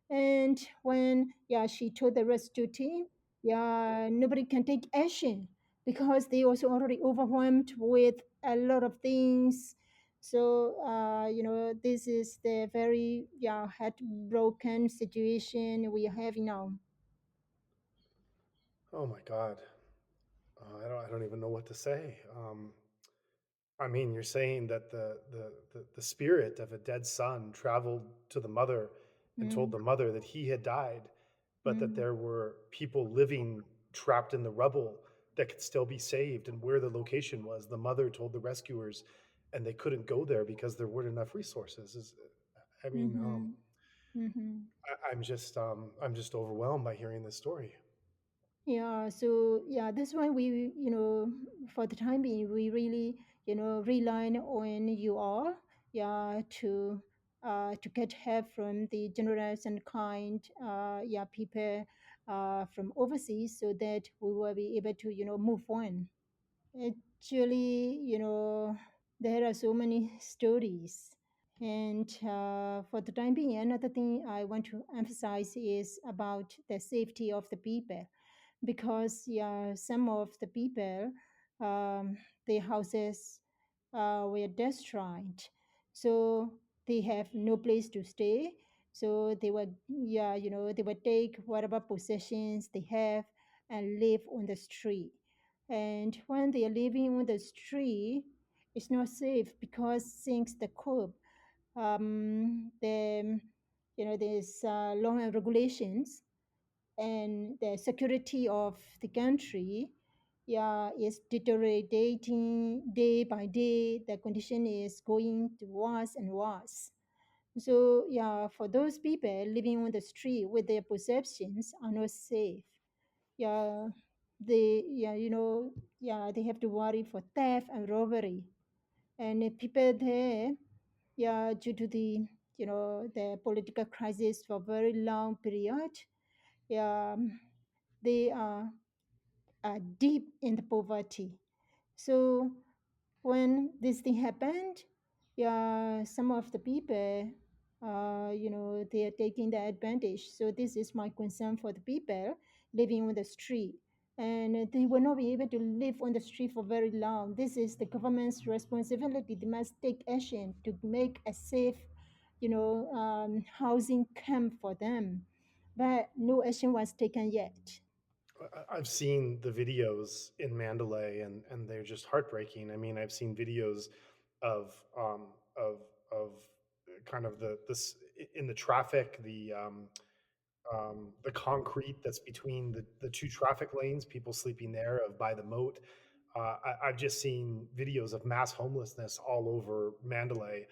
And when yeah, she told the rescue team, yeah, nobody can take action because they also already overwhelmed with a lot of things. So this is the very heartbroken situation we are having now. Oh my God, I don't even know what to say. I mean, you're saying that the spirit of a dead son traveled to the mother and told Mm, the mother that he had died, but that mm, there were people living trapped in the rubble that could still be saved, and where the location was. The mother told the rescuers, and they couldn't go there because there weren't enough resources. I mean, mm-hmm, mm-hmm. I'm just overwhelmed by hearing this story. Yeah, so yeah, that's why we, for the time being, we really, rely on you all, yeah, to get help from the generous and kind, people from overseas, so that we will be able to, move on. Actually, there are so many stories. And for the time being, another thing I want to emphasize is about the safety of the people, because yeah, some of the people, their houses were destroyed, so they have no place to stay. So they were, yeah, they would take whatever possessions they have and live on the street. And when they are living on the street, it's not safe because since the curb, the there's law and regulations and the security of the country. is deteriorating day by day. The condition is going to worse and worse. So for those people living on the street with their perceptions are not safe. Yeah, they have to worry for theft and robbery. And people there, due to the political crisis for a very long period, yeah, they are deep in the poverty. So when this thing happened, some of the people, they are taking the advantage. So this is my concern for the people living on the street. And they will not be able to live on the street for very long. This is the government's responsibility. They must take action to make a safe, housing camp for them. But no action was taken yet. I've seen the videos in Mandalay, and they're just heartbreaking. I mean, I've seen videos of kind of the this in the traffic, the concrete that's between the two traffic lanes, people sleeping there of by the moat. I've just seen videos of mass homelessness all over Mandalay,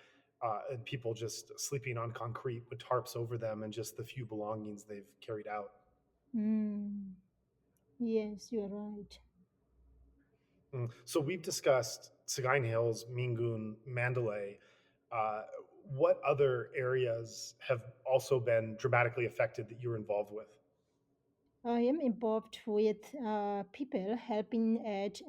and people just sleeping on concrete with tarps over them and just the few belongings they've carried out. Mm, yes, you're right. So we've discussed Sagaing Hills, Mingun, Mandalay. Uh, what other areas have also been dramatically affected that you're involved with? I am involved with people helping at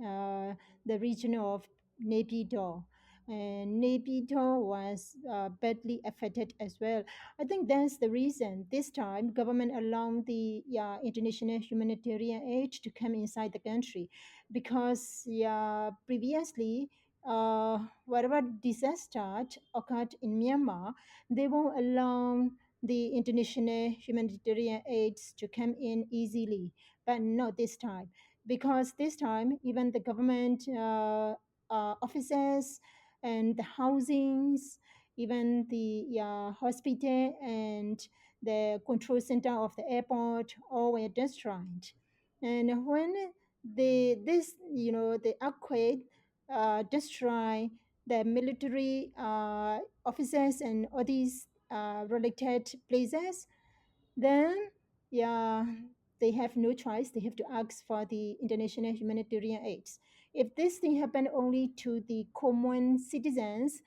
the region of Naypyidaw. And Naypyidaw was badly affected as well. I think that's the reason this time government allowed the international humanitarian aid to come inside the country, because previously whatever disaster occurred in Myanmar, they won't allow the international humanitarian aids to come in easily, but not this time, because this time even the government offices and the housings, even the hospital and the control center of the airport, all were destroyed. And when the earthquake destroy the military offices and all these related places, then they have no choice. They have to ask for the international humanitarian aids. If this thing happened only to the common citizens,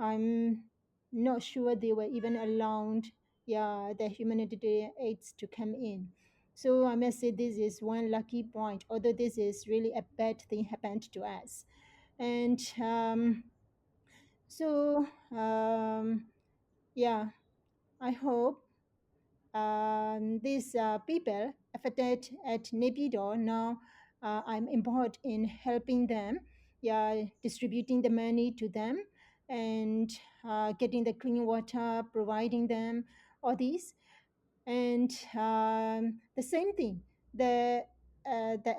I'm not sure they were even allowed the humanitarian aids to come in. So I must say this is one lucky point, although this is really a bad thing happened to us. And so yeah, I hope these people affected at Nepido now, I'm involved in helping them, distributing the money to them, and getting the clean water, providing them all these. And the same thing, the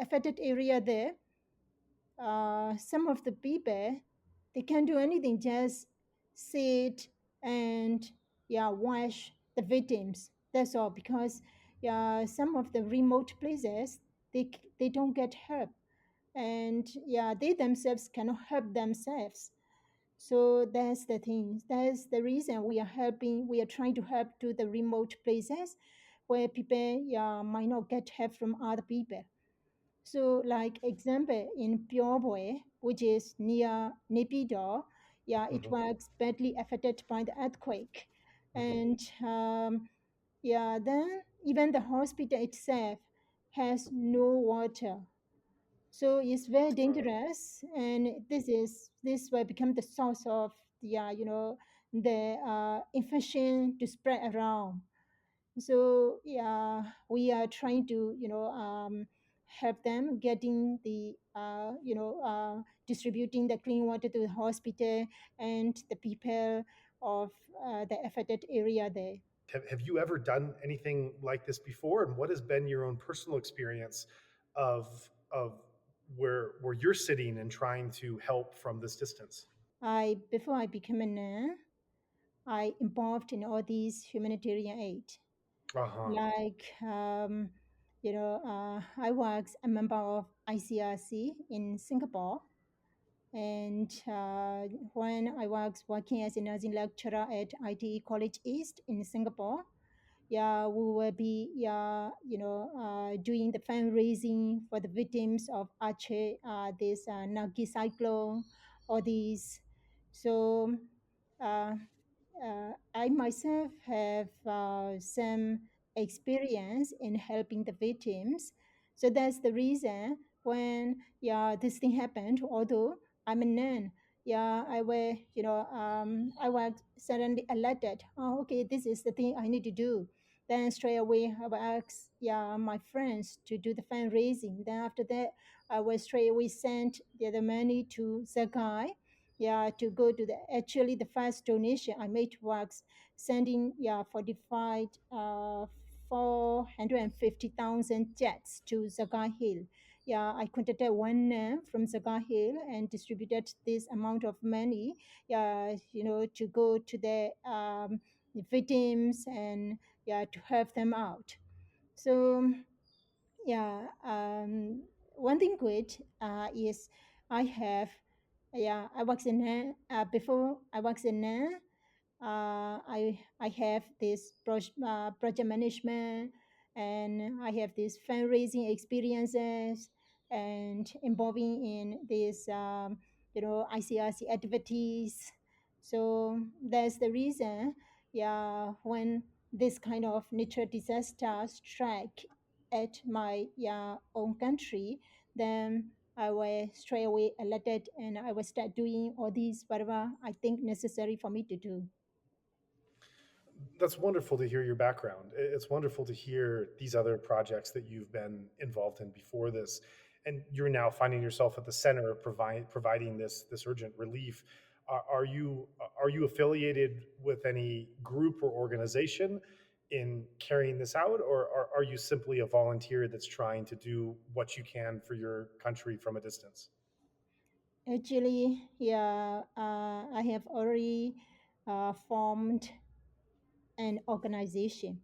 affected area there, some of the people, they can't do anything, just sit and watch the victims. That's all, because some of the remote places, they don't get help, and they themselves cannot help themselves. So that's the thing. That's the reason we are helping. We are trying to help to the remote places where people might not get help from other people. So, like example, in Pyoboy, which is near Naypyidaw, it Mhm, was badly affected by the earthquake, mhm. and then even the hospital itself has no water, so it's very Uh, dangerous, and this will become the source of the infection to spread around. So we are trying to help them getting the distributing the clean water to the hospital and the people of the affected area there. have you ever done anything like this before? And what has been your own personal experience of where you're sitting and trying to help from this distance? I Before I became a nun, I involved in all these humanitarian aid, Uh huh. like I was a member of ICRC in Singapore. And when I was working as a nursing lecturer at ITE College East in Singapore, yeah, we will be doing the fundraising for the victims of Aceh, this Nagi cyclone, or these. So I myself have some experience in helping the victims. So that's the reason when this thing happened. Although I'm a nun, I was suddenly alerted. Oh, okay, this is the thing I need to do. Then straight away I will ask my friends to do the fundraising. Then after that, I will straight away send the money to Zagai, to go to the actually the first donation I made was sending 450,000 jets to Sagaing Hill. I contacted one from Sagaing Hill and distributed this amount of money, to go to the victims and to help them out. So one thing good is I have I work in before I work in I have this project management, and I have these fundraising experiences and involving in this ICRC activities. So that's the reason when this kind of natural disaster strike at my own country, then I will straight away alerted and I will start doing all these whatever I think necessary for me to do. That's wonderful to hear your background. It's wonderful to hear these other projects that you've been involved in before this, and you're now finding yourself at the center of providing this urgent relief. Are you affiliated with any group or organization in carrying this out, or are you simply a volunteer that's trying to do what you can for your country from a distance? Actually, I have already formed an organization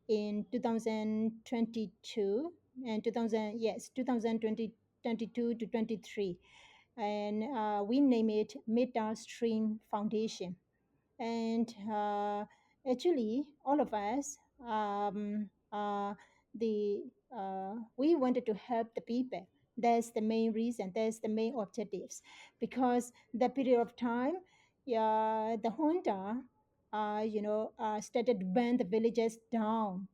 in 2022 and 2022 to 23, and we name it Metta Stream Foundation. And actually all of us the we wanted to help the people. That's the main reason, that's the main objectives, because the period of time, the Junta started to burn the villages down,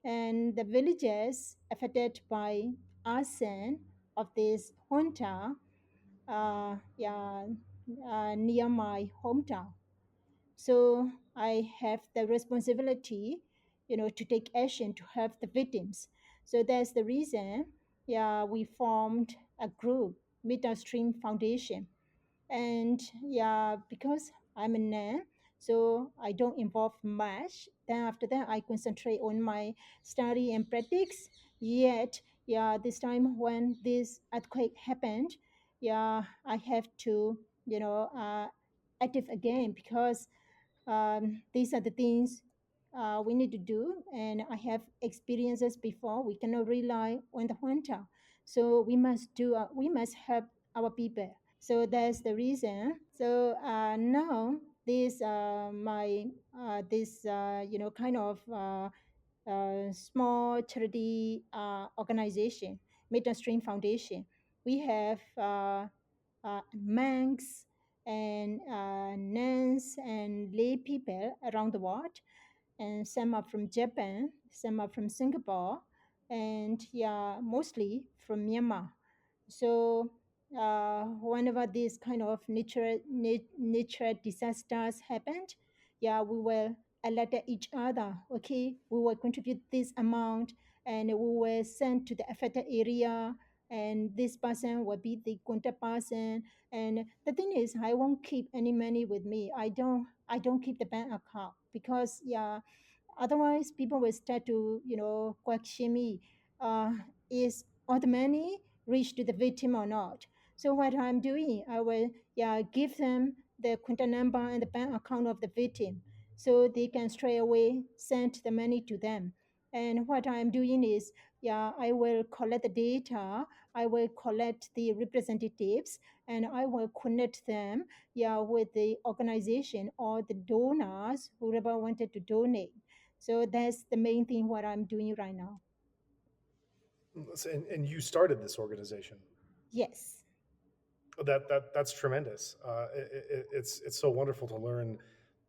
and the villages affected by arson of this Junta, near my hometown. So I have the responsibility, to take action to help the victims. So that's the reason, we formed a group, Metta Stream Foundation. And because I'm a nun, so I don't involve much. Then after that, I concentrate on my study and practice. Yet, this time when this earthquake happened, I have to, active again, because these are the things we need to do, and I have experiences before. We cannot rely on the hunter, so we must help our people. So that's the reason. So now this my this kind of small charity organization, Metta Stream Foundation. We have monks and nuns and lay people around the world, and some are from Japan, some are from Singapore, and mostly from Myanmar. So whenever this kind of nature disasters happened, we will alert each other. Okay, we will contribute this amount, and we will send to the affected area, and this person will be the contact person. And the thing is, I won't keep any money with me. I don't keep the bank account, because otherwise people will start to question me. uh, is all the money reach to the victim or not? So what I'm doing, I will give them the contact number and the bank account of the victim, so they can straight away send the money to them. And what I'm doing is yeah, I will collect the data, I will collect the representatives, and I will connect them, yeah, with the organization or the donors, whoever wanted to donate. So that's the main thing what I'm doing right now. And you started this organization. Yes. That's tremendous. It's so wonderful to learn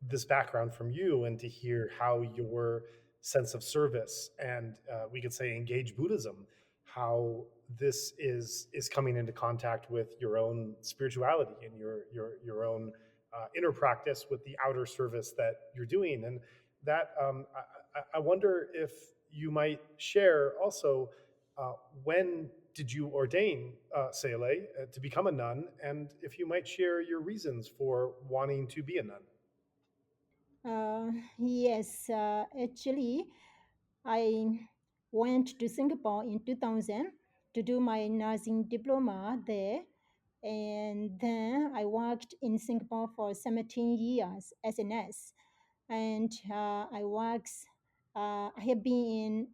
this background from you and to hear how your sense of service and we could say engaged Buddhism, how this is coming into contact with your own spirituality and your own inner practice with the outer service that you're doing. And that I wonder if you might share also uh, when did you ordain Sayalay to become a nun, and if you might share your reasons for wanting to be a nun? Yes, actually, I went to Singapore in 2000 to do my nursing diploma there. And then I worked in Singapore for 17 years as a nurse. And I have been in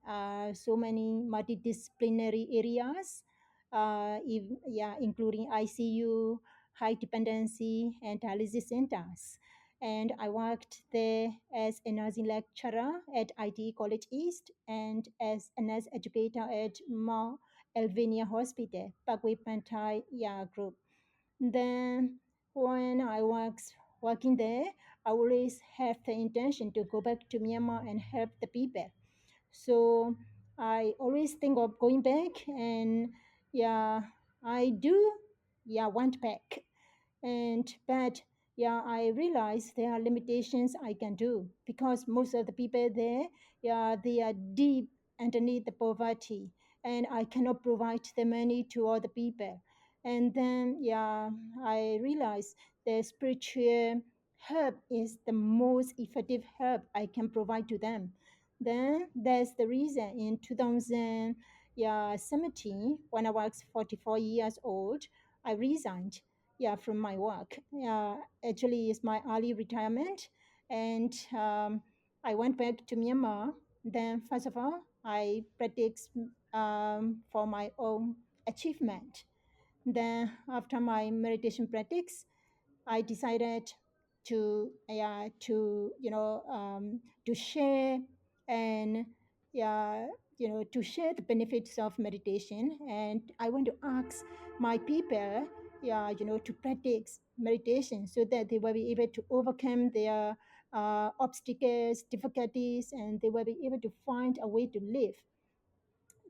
so many multidisciplinary areas, including ICU, high dependency, and dialysis centers. And I worked there as a nursing lecturer at IT College East and as a nurse educator at Mount Alvania Hospital, Parkway Pantai Group. Then when I was working there, I always have the intention to go back to Myanmar and help the people. So I always think of going back, and yeah, I do, yeah, went back. And but yeah, I realize there are limitations I can do because most of the people there, yeah, they are deep underneath the poverty, and I cannot provide the money to all the people. And then yeah, I realize the spiritual help is the most effective help I can provide to them. Then that's the reason in 2017, when I was 44 years old, I resigned, yeah, from my work. Actually, it's my early retirement, and I went back to Myanmar. Then, first of all, I practiced for my own achievement. Then, after my meditation practice, I decided to share and yeah to share the benefits of meditation, and I want to ask my people to practice meditation so that they will be able to overcome their obstacles, difficulties, and they will be able to find a way to live.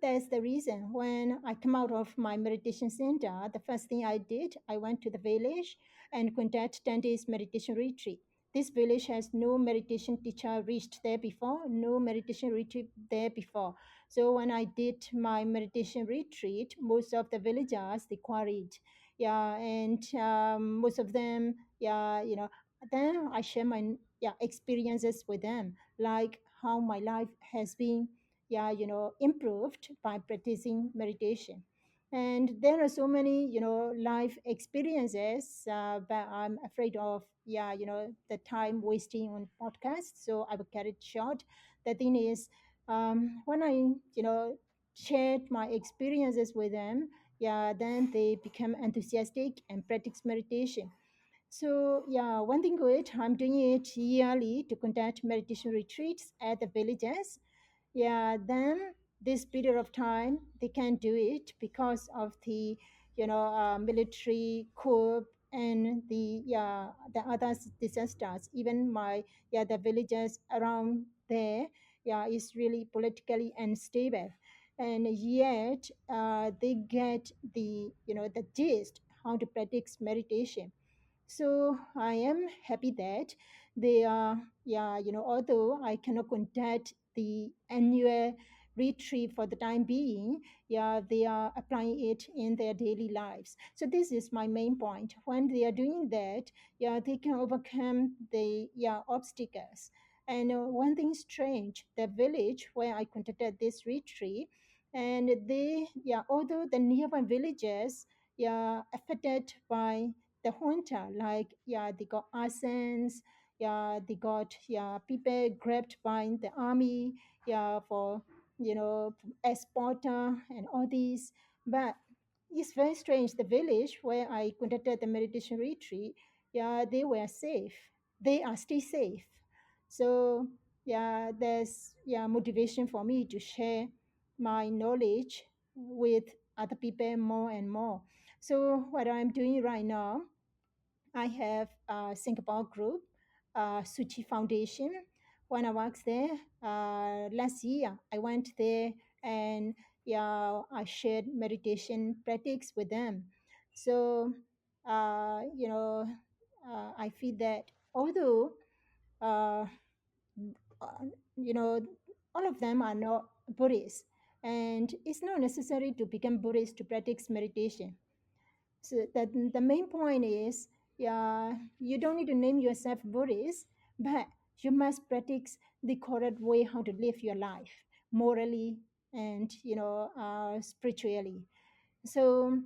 That's the reason when I come out of my meditation center, the first thing I did, I went to the village and conducted 10 days meditation retreat. This village has no meditation teacher reached there before, no meditation retreat there before. So when I did my meditation retreat, most of the villagers, they quarried. Yeah, and most of them, then I share my experiences with them, like how my life has been improved by practicing meditation. And there are so many life experiences, but I'm afraid of the time wasting on podcasts, so I will cut it short. The thing is, when I shared my experiences with them, yeah, then they become enthusiastic and practice meditation. So yeah, one thing good, I'm doing it yearly to conduct meditation retreats at the villages. Yeah, then this period of time they can do it because of the military coup and the other disasters. Even my the villages around there is really politically unstable, and yet they get the gist how to practice meditation. So I am happy that they are, although I cannot conduct the annual retreat for the time being, yeah, they are applying it in their daily lives. So this is my main point. When they are doing that, yeah, they can overcome the obstacles. And one thing strange, the village where I conducted this retreat, and they, although the nearby villages, affected by the junta, like they got arsons, they got people grabbed by the army, for exporter and all these. But it's very strange. The village where I conducted the meditation retreat, yeah, they were safe. They are still safe. So yeah, there's motivation for me to share my knowledge with other people more and more. So what I'm doing right now, I have a Singapore group, Suchi Foundation. When I was there last year, I went there and I shared meditation practice with them. So, I feel that although, uh, uh, you know, all of them are not Buddhist, and it's not necessary to become Buddhist to practice meditation. So the main point is, you don't need to name yourself Buddhist, but you must practice the correct way how to live your life morally and spiritually. So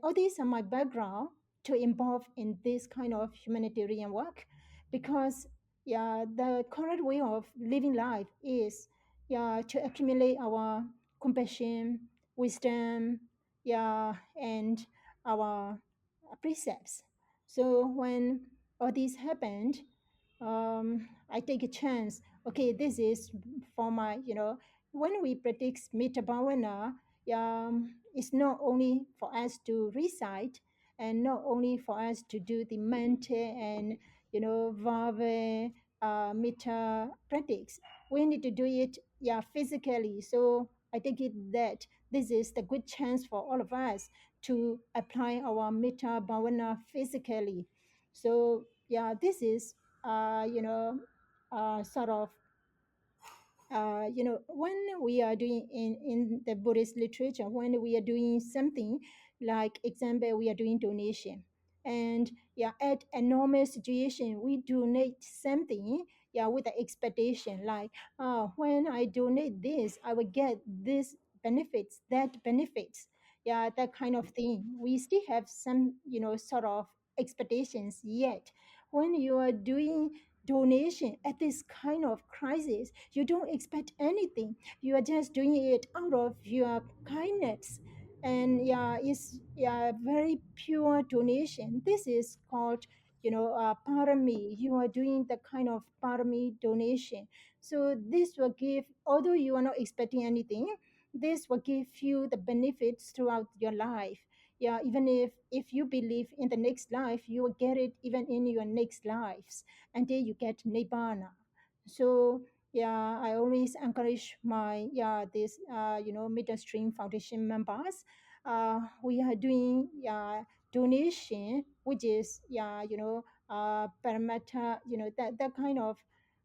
all these are my background to involve in this kind of humanitarian work, because the correct way of living life is to accumulate our compassion, wisdom, and our precepts. So when all this happened, I take a chance. Okay, this is for my, when we practice mettā bhavana, it's not only for us to recite and not only for us to do the mantra and, vave, mettā practice. We need to do it, physically. So I take it that this is the good chance for all of us to apply our mettā bhavana physically. So this is sort of when we are doing in the Buddhist literature, when we are doing something, like example, we are doing donation, and at a normal situation, we donate something, with the expectation, like, when I donate this, I will get this benefits, that benefits, that kind of thing. We still have some, sort of expectations. Yet when you are doing donation at this kind of crisis, you don't expect anything. You are just doing it out of your kindness. And it's very pure donation. This is called, parami. You are doing the kind of parami donation. So this will give, although you are not expecting anything, this will give you the benefits throughout your life. Even if you believe in the next life, you will get it even in your next lives, until you get nibbana. So I always encourage my this Metta Stream Foundation members. We are doing donation, which is paramata, that kind of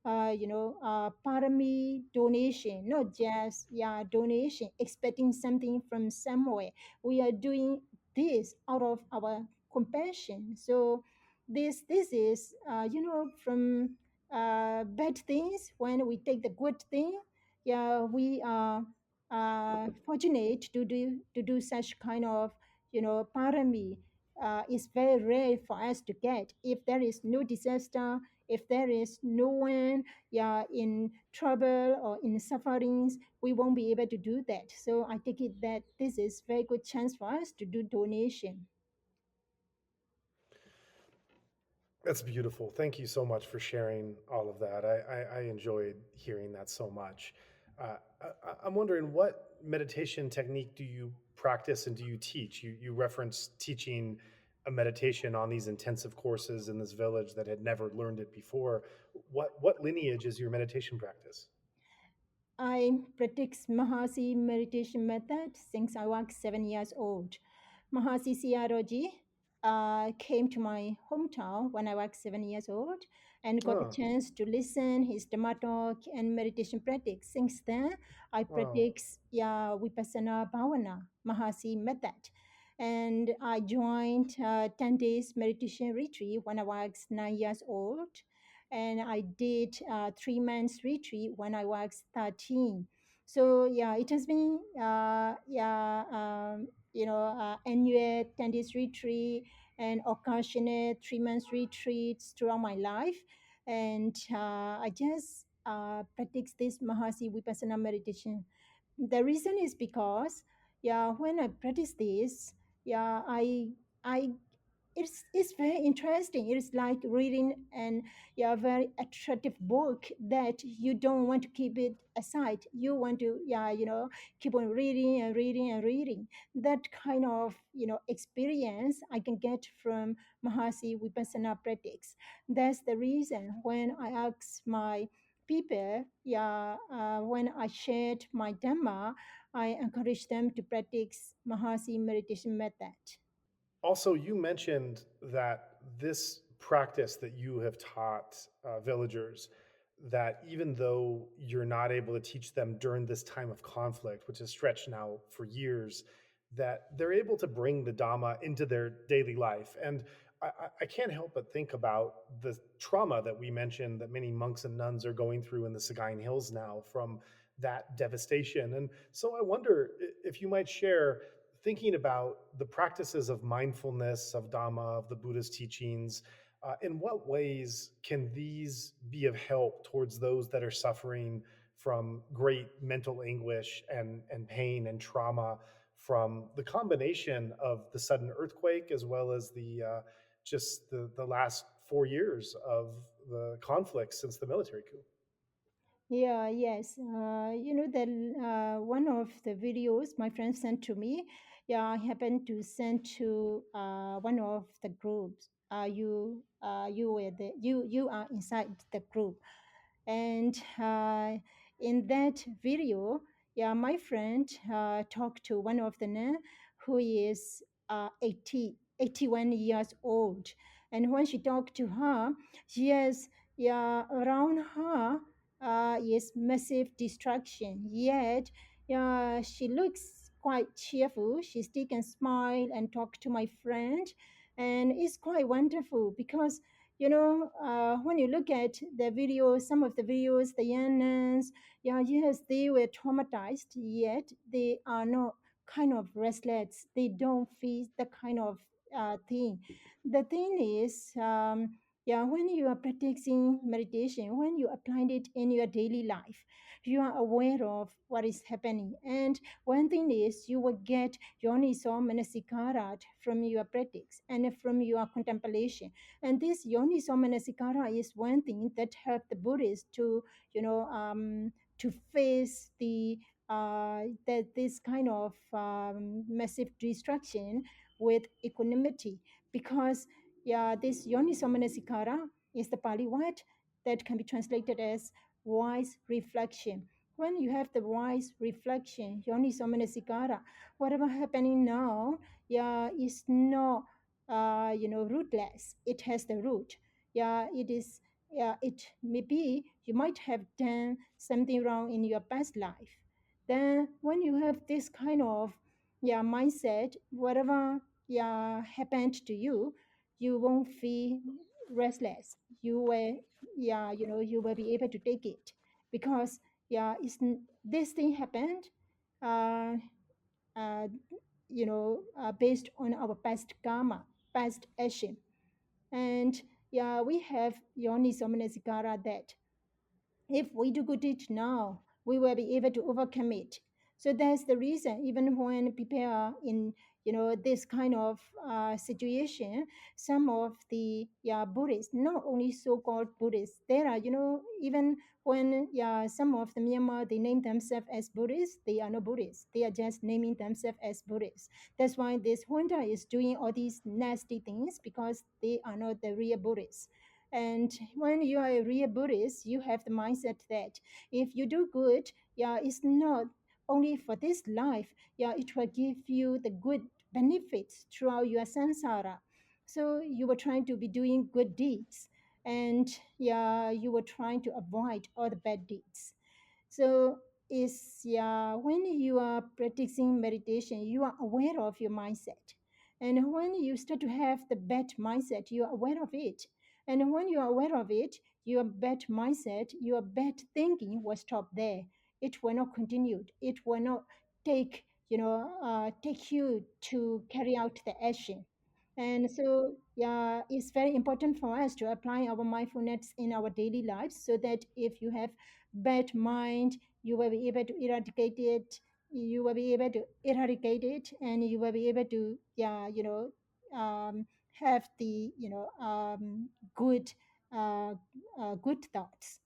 parami donation, not just donation expecting something from somewhere. We are doing this out of our compassion. So this is from bad things. When we take the good thing, we are fortunate to do such kind of parami. It's very rare for us to get. If there is no disaster, if there is no one in trouble or in sufferings, we won't be able to do that. So I take it that this is very good chance for us to do donation. That's beautiful. Thank you so much for sharing all of that. I enjoyed hearing that so much. I'm wondering, what meditation technique do you practice and do you teach? You reference teaching a meditation on these intensive courses in this village that had never learned it before. What lineage is your meditation practice? I practice Mahasi meditation method since I was 7 years old. Mahasi Siaroji came to my hometown when I was 7 years old and got a Oh, chance to listen his Dhamma talk and meditation practice. Since then, I wow. practice Vipassana Bhavana, Mahasi method. And I joined 10 days meditation retreat when I was 9 years old, and I did 3 months retreat when I was 13. So it has been annual 10 days retreat and occasional 3 months retreats throughout my life, and I just practice this Mahasi Vipassana meditation. The reason is because, yeah, when I practice this, yeah, I it's very interesting. It's like reading an, yeah, very attractive book that you don't want to keep it aside. You want to, yeah, keep on reading and reading and reading. That kind of, experience I can get from Mahasi Vipassana practice. That's the reason when I ask my people, yeah, when I shared my Dhamma, I encourage them to practice Mahasi meditation method. Also, you mentioned that this practice that you have taught villagers, that even though you're not able to teach them during this time of conflict, which has stretched now for years, that they're able to bring the Dhamma into their daily life. And I can't help but think about the trauma that we mentioned that many monks and nuns are going through in the Sagaing Hills now from that devastation. And so I wonder if you might share, thinking about the practices of mindfulness, of Dhamma, of the Buddhist teachings, in what ways can these be of help towards those that are suffering from great mental anguish and pain and trauma from the combination of the sudden earthquake as well as the last 4 years of the conflict since the military coup? Yeah, yes. The one of the videos my friend sent to me, yeah, I happened to send to one of the groups. You were you are inside the group, and in that video, yeah, my friend talked to one of the nun who is 81 years old, and when she talked to her, yes, yeah, around her is massive destruction. Yet, she looks quite cheerful. She still can smile and talk to my friend, and it's quite wonderful because, when you look at the videos, some of the videos, the young nuns, yeah, yes, they were traumatized, yet they are not kind of restless. They don't feel the kind of thing. The thing is, yeah, when you are practicing meditation, when you apply it in your daily life, you are aware of what is happening. And one thing is, you will get yoniso manasikara from your practice and from your contemplation. And this yoniso manasikara is one thing that helped the Buddhists to, to face this kind of massive destruction with equanimity, because, yeah, this yoniso manasikara is the Pali word that can be translated as wise reflection. When you have the wise reflection, yoniso manasikara, whatever happening now, yeah, is not rootless. It has the root. Yeah, it is. Yeah, it may be you might have done something wrong in your past life. Then when you have this kind of, yeah, mindset, whatever, yeah, happened to you, you won't feel restless. You will, yeah, you will be able to take it, because, yeah, this thing happened, uh, uh, based on our past karma, past action. And, yeah, we have yoniso manasikara that if we do good it now, we will be able to overcome it. So that's the reason, even when people are in, this kind of situation, some of the, yeah, Buddhists, not only so-called Buddhists, there are, even when, yeah, some of the Myanmar, they name themselves as Buddhists, they are not Buddhists. They are just naming themselves as Buddhists. That's why this Junta is doing all these nasty things, because they are not the real Buddhists. And when you are a real Buddhist, you have the mindset that if you do good, yeah, it's not only for this life, yeah, it will give you the good benefits throughout your samsara. So you were trying to be doing good deeds, and, yeah, you were trying to avoid all the bad deeds. So is, yeah, when you are practicing meditation, you are aware of your mindset. And when you start to have the bad mindset, you are aware of it. And when you are aware of it, your bad mindset, your bad thinking will stop there. It will not continue. It will not take you to carry out the action. And so, yeah, it's very important for us to apply our mindfulness in our daily lives so that if you have bad mind, you will be able to eradicate it. You will be able to eradicate it, and you will be able to, yeah, have the, good, uh, good thoughts.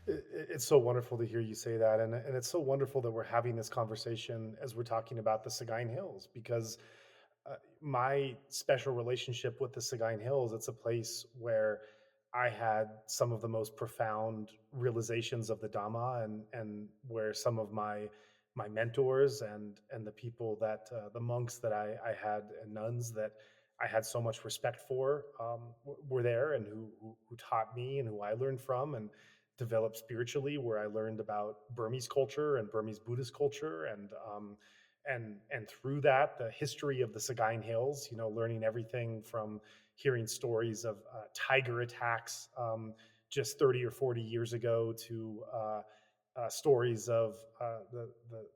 It's so wonderful to hear you say that, and it's so wonderful that we're having this conversation as we're talking about the Sagaing Hills, because my special relationship with the Sagaing Hills, it's a place where I had some of the most profound realizations of the Dhamma, and where some of my mentors and the people that the monks that I had and nuns that I had so much respect for were there, and who taught me and who I learned from and developed spiritually, where I learned about Burmese culture and Burmese Buddhist culture, and through that, the history of the Sagaing Hills, learning everything from hearing stories of tiger attacks just 30 or 40 years ago to stories of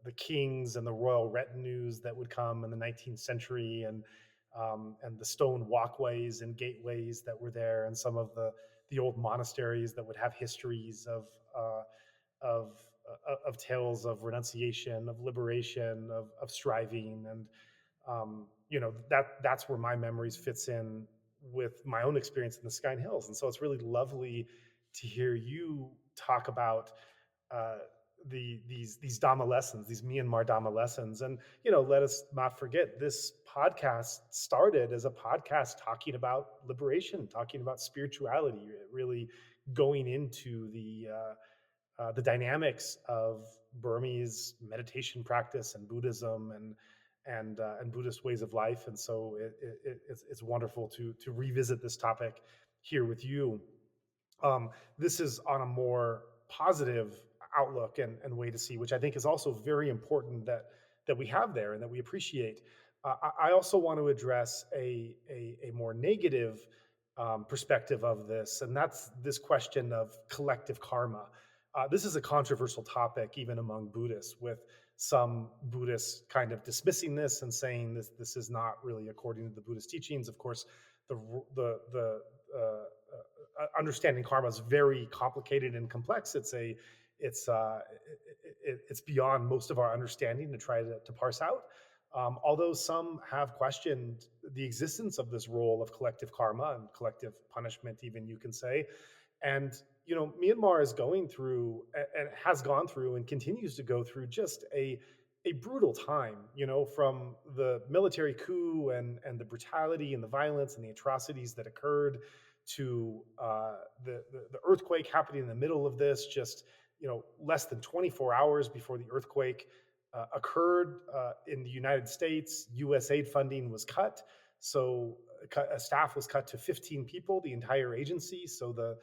the kings and the royal retinues that would come in the 19th century, and the stone walkways and gateways that were there, and some of the old monasteries that would have histories uh, of of tales of renunciation, of liberation, of striving, and that's where my memories fits in with my own experience in the Sky Hills. And so it's really lovely to hear you talk about uh, these Dhamma lessons, these Myanmar Dhamma lessons. And let us not forget, this podcast started as a podcast talking about liberation, talking about spirituality, really going into the dynamics of Burmese meditation practice and Buddhism and Buddhist ways of life. And so it's wonderful to revisit this topic here with you. This is on a more positive outlook and way to see, which I think is also very important that we have there and that we appreciate. I also want to address a more negative perspective of this, and that's this question of collective karma. This is a controversial topic even among Buddhists, with some Buddhists kind of dismissing this and saying this is not really according to the Buddhist teachings. Of course, the understanding karma is very complicated and complex. It's beyond most of our understanding to try to parse out. Although some have questioned the existence of this role of collective karma and collective punishment, even, you can say. And Myanmar is going through, and has gone through and continues to go through, just a brutal time, from the military coup and the brutality and the violence and the atrocities that occurred, to the earthquake happening in the middle of this, just less than 24 hours before the earthquake occurred in the United States. U.S. aid funding was cut, so a staff was cut to 15 people, the entire agency. So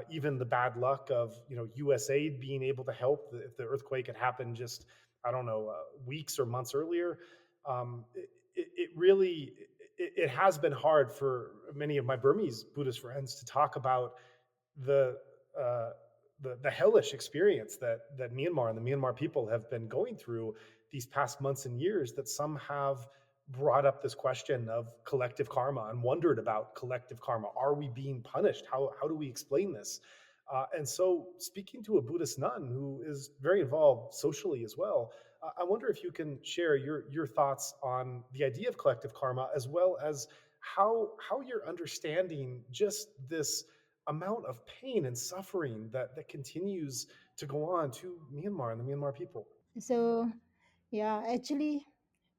even the bad luck of U.S. aid being able to help, if the earthquake had happened just, I don't know, weeks or months earlier, it really it has been hard for many of my Burmese Buddhist friends to talk about the uh, the hellish experience that Myanmar and the Myanmar people have been going through these past months and years. That some have brought up this question of collective karma and wondered about collective karma. Are we being punished? How do we explain this? And so, speaking to a Buddhist nun who is very involved socially as well, I wonder if you can share your thoughts on the idea of collective karma, as well as how you're understanding just this amount of pain and suffering that continues to go on to Myanmar and the Myanmar people. So, yeah, actually,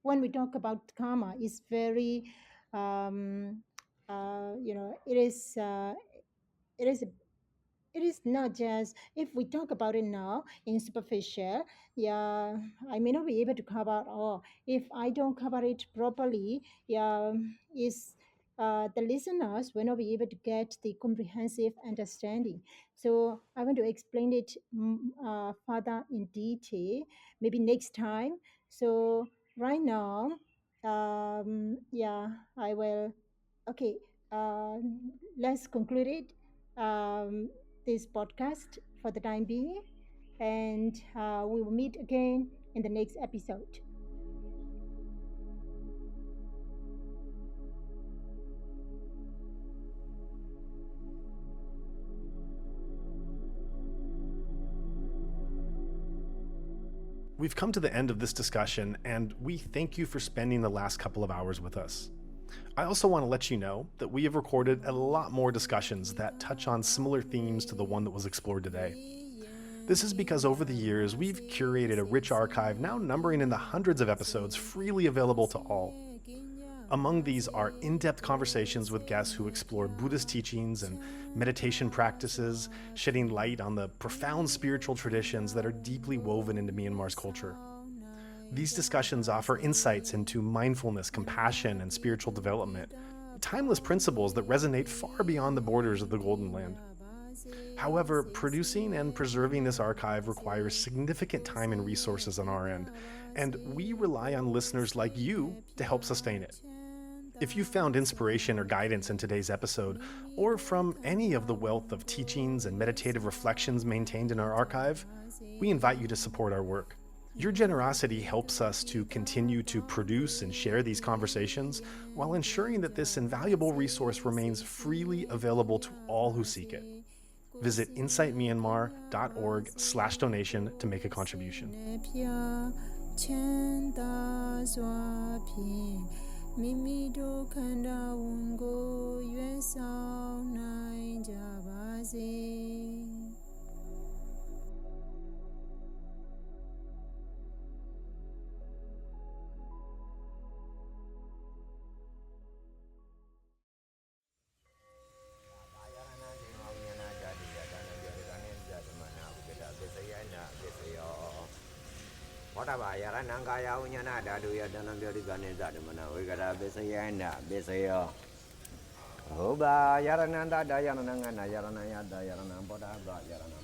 when we talk about karma, it's very, um, it is, it is it is not just, if we talk about it now in superficial, yeah, I may not be able to cover all. If I don't cover it properly, yeah, is the listeners will not be able to get the comprehensive understanding. So I want to explain it further in detail, maybe next time. So right now, yeah, I will. Okay, uh, let's conclude it. Um, this podcast for the time being, and we will meet again in the next episode. we've come to the end of this discussion, and we thank you for spending the last couple of hours with us. I also want to let you know that we have recorded a lot more discussions that touch on similar themes to the one that was explored today. This is because over the years, we've curated a rich archive now numbering in the hundreds of episodes freely available to all. Among these are in-depth conversations with guests who explore Buddhist teachings and meditation practices, shedding light on the profound spiritual traditions that are deeply woven into Myanmar's culture. These discussions offer insights into mindfulness, compassion, and spiritual development, timeless principles that resonate far beyond the borders of the Golden Land. However, producing and preserving this archive requires significant time and resources on our end, and we rely on listeners like you to help sustain it. If you found inspiration or guidance in today's episode, or from any of the wealth of teachings and meditative reflections maintained in our archive, we invite you to support our work. Your generosity helps us to continue to produce and share these conversations while ensuring that this invaluable resource remains freely available to all who seek it. Visit insightmyanmar.org/donation to make a contribution. Oba yarananda dayananga yaranaya dayanang boda yaranang